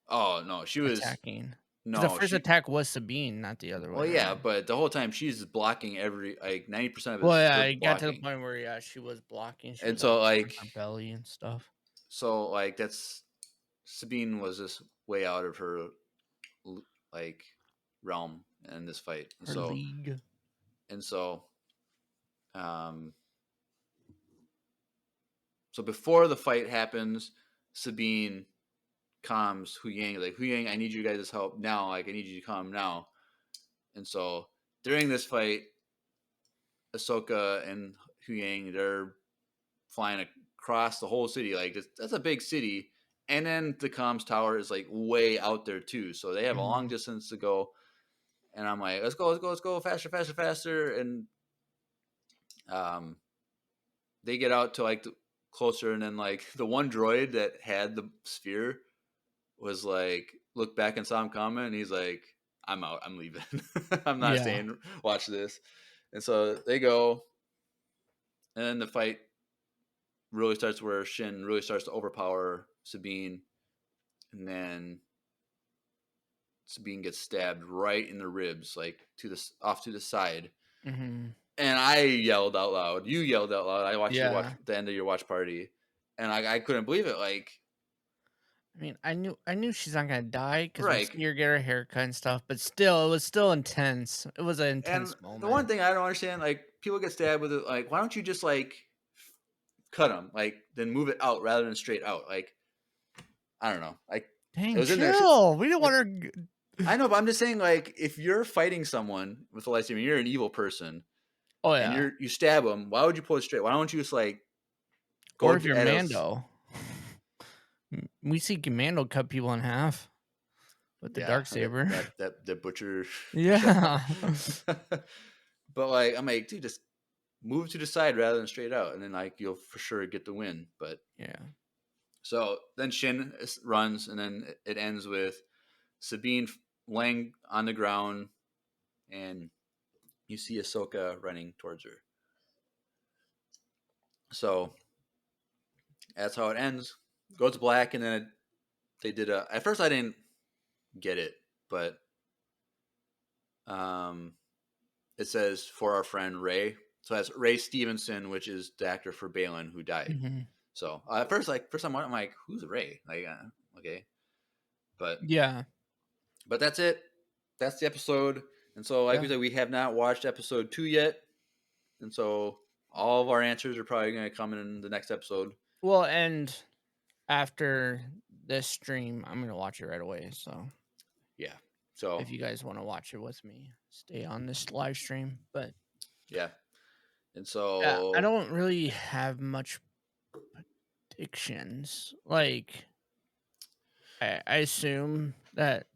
Oh no, she was attacking. No, the first attack was Sabine, not the other one. Well, yeah, but the whole time she's blocking every like 90% of it. Well, yeah, it got to the point where she was blocking. She and was, so like her belly and stuff. So like that's Sabine was just way out of her like realm in this fight. And her league. And so, so before the fight happens, Sabine calms Hu Yang, like, Hu Yang, I need you guys' help now. Like, I need you to come now. And so during this fight, Ahsoka and Hu Yang, they're flying across the whole city. Like, that's a big city. And then the comms tower is like way out there too. So they have a long distance to go. And I'm like, let's go, faster. And they get out to like closer, and then like the one droid that had the sphere was like, looked back and saw him coming, and he's like, I'm out, I'm leaving. I'm not staying, watch this. And so they go, and then the fight really starts where Shin really starts to overpower Sabine, and then Sabine gets stabbed right in the ribs, like off to the side. Mm-hmm. And I yelled out loud. You yelled out loud. I watched you watch the end of your watch party, and I couldn't believe it. Like, I mean, I knew she's not gonna die because we see her get her haircut and stuff. But still, it was still intense. It was an intense moment. The one thing I don't understand, like, people get stabbed with it. Like, why don't you just like cut them, like, then move it out rather than straight out? Like, I don't know. Like, Dang, It was in there. chill. We didn't want her. I know, but I'm just saying, like, if you're fighting someone with a lightsaber, you're an evil person, Oh and yeah. you stab them. Why would you pull it straight? Why don't you just like go Or if you're at us? Mando, we see Mando cut people in half with the dark saber. That butcher. Yeah. But like, I'm like, dude, just move to the side rather than straight out, and then like you'll for sure get the win. But Yeah. so then Shin runs, and then it ends with Sabine laying on the ground, and you see Ahsoka running towards her. So that's how it ends. Goes black, and then they did a. At first, I didn't get it, but it says for our friend Ray. So that's Ray Stevenson, which is the actor for Balin who died. Mm-hmm. So at first time I'm like, who's Ray? Like, okay, but Yeah. But that's it. That's the episode. And so, like we said, we have not watched episode 2 yet, and so all of our answers are probably going to come in the next episode. Well, and after this stream, I'm gonna watch it right away. So yeah. So if you guys want to watch it with me, stay on this live stream. But yeah. And so I don't really have much predictions. Like I assume that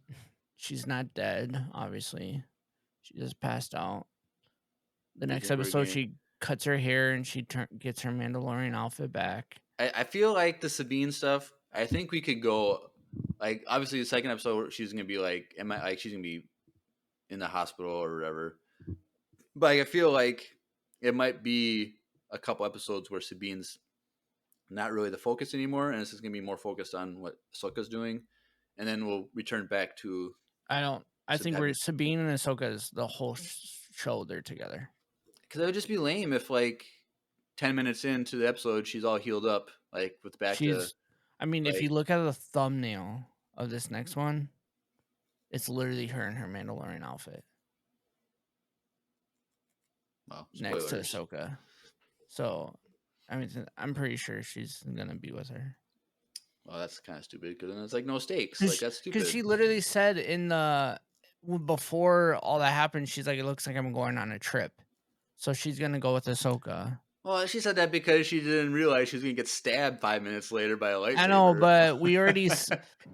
she's not dead. Obviously, she just passed out. The next episode, she cuts her hair and she gets her Mandalorian outfit back. I feel like the Sabine stuff. I think we could go. Like obviously, the second episode, she's gonna be like, she's gonna be in the hospital or whatever. But I feel like it might be a couple episodes where Sabine's not really the focus anymore, and this is gonna be more focused on what Ahsoka's doing, and then we'll return back to. I think we're Sabine and Ahsoka is the whole show. They're together. Because it would just be lame if, like, 10 minutes into the episode, she's all healed up, like with back to. I mean, if you look at the thumbnail of this next one, it's literally her in her Mandalorian outfit. Well, next to Ahsoka. So, I mean, I'm pretty sure she's gonna be with her. Well, that's kind of stupid because then it's like no stakes. Like that's stupid. Because she literally said before all that happened, she's like, "It looks like I'm going on a trip," so she's gonna go with Ahsoka. Well, she said that because she didn't realize she was gonna get stabbed 5 minutes later by a lightsaber. I know, but we already.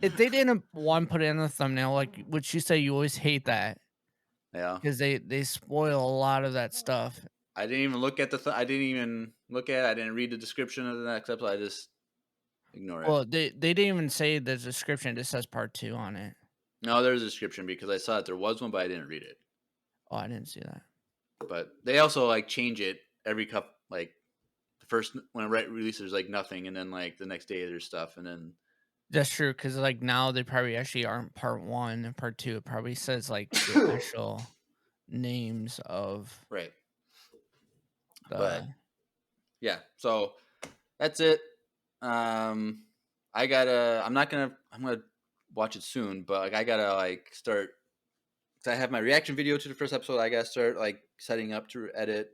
If they didn't put it in the thumbnail, like would you say you always hate that? Yeah, because they spoil a lot of that stuff. I didn't even look at I didn't read the description of the next episode. I just ignore it. Well, they didn't even say the description. It just says part 2 on it. No, there's a description because I saw that there was one, but I didn't read it. Oh, I didn't see that. But they also like change it every like the first when it releases there's like nothing, and then like the next day there's stuff, and then that's true because like now they probably actually aren't part 1 and part 2. It probably says like the actual names of right. But yeah, so that's it. I'm gonna watch it soon, but like I gotta like start. Cause I have my reaction video to the first episode. I gotta start like setting up to edit.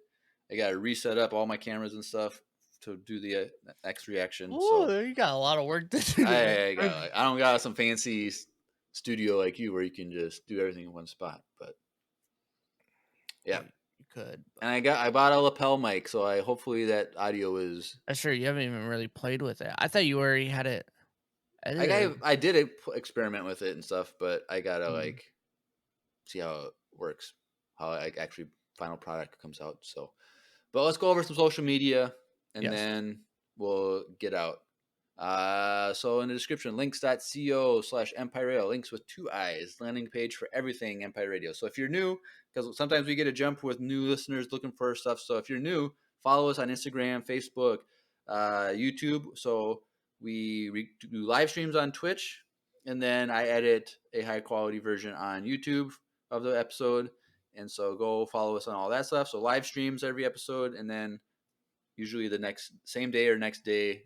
I gotta reset up all my cameras and stuff to do the next reaction. Oh, so you got a lot of work to do. I don't got some fancy studio like you where you can just do everything in one spot. But yeah, you could. And I bought a lapel mic, so hopefully that audio is. That's sure you haven't even really played with it. I thought you already had it edited. I did experiment with it and stuff, but I gotta like see how it works, how like actually final product comes out. So, but let's go over some social media and then we'll get out. So in the description, links.co/Empire Radio, links with 2 I's, landing page for everything Empire Radio. So if you're new, because sometimes we get a jump with new listeners looking for stuff. So if you're new, follow us on Instagram, Facebook, YouTube. So we do live streams on Twitch, and then I edit a high quality version on YouTube of the episode. And so go follow us on all that stuff. So live streams every episode, and then usually the same day or next day,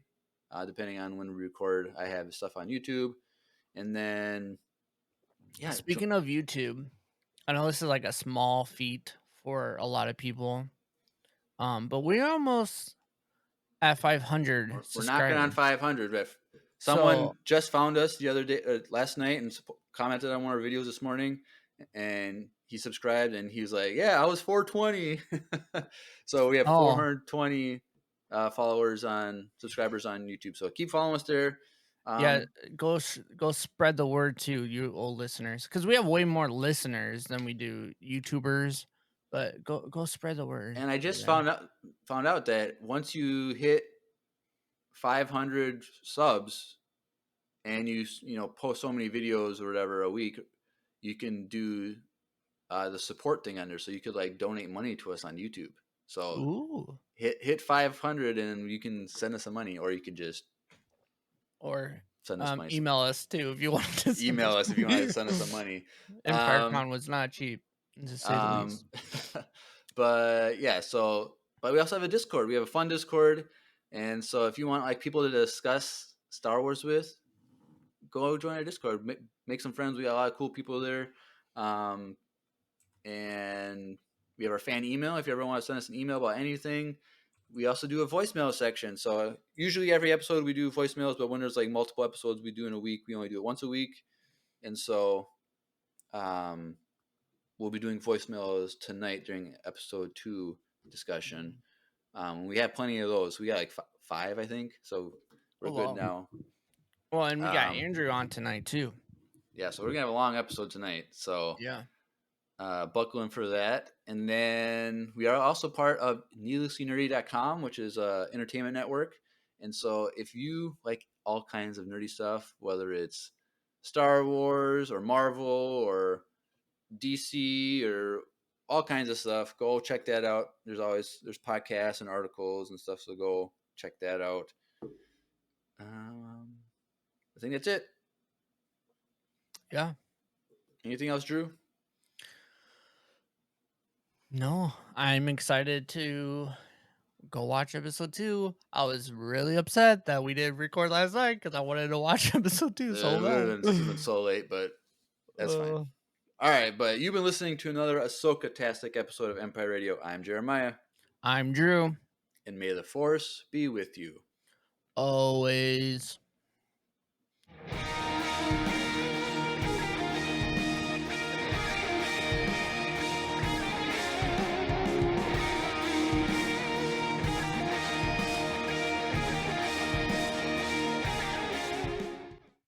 depending on when we record, I have stuff on YouTube. And then, yeah. Speaking of YouTube, I know this is like a small feat for a lot of people, but we're almost at 500. We're knocking on 500. Someone So, just found us the other day, last night, and commented on one of our videos this morning, and he subscribed, and he was like, "Yeah, I was 420." So we have oh 420 subscribers on YouTube. So keep following us there. yeah, go spread the word to you old listeners, because we have way more listeners than we do YouTubers. But go spread the word. And I to just them. found out that once you hit 500 subs and you post so many videos or whatever a week, you can do the support thing under, so you could like donate money to us on YouTube. So Ooh, hit 500 and you can send us some money, or you can just or send us money. email us too if you want to send Email us if you want to send us some money. EmpireCon was not cheap, to say the least. But yeah, but we also have a Discord. We have a fun Discord, and so if you want like people to discuss Star Wars with, go join our Discord. Make some friends. We got a lot of cool people there. And we have our fan email. If you ever want to send us an email about anything, we also do a voicemail section. So usually every episode we do voicemails, but when there's like multiple episodes we do in a week, we only do it once a week. And so we'll be doing voicemails tonight during episode 2 discussion. We have plenty of those. We got like 5, I think. So we're good now. Well, and we got Andrew on tonight too. Yeah, so we're gonna have a long episode tonight. So Yeah. Buckle in for that. And then we are also part of needlesslynerdy.com, which is an entertainment network. And so if you like all kinds of nerdy stuff, whether it's Star Wars or Marvel or DC or all kinds of stuff, go check that out. There's podcasts and articles and stuff, so go check that out. I think that's it. Yeah. Anything else, Drew? No, I'm excited to go watch episode 2. I was really upset that we didn't record last night because I wanted to watch episode 2 so It would have bad. been so late, but that's fine. All right, but you've been listening to another Ahsoka-tastic episode of Empire Radio. I'm Jeremiah. I'm Drew. And may the Force be with you. Always.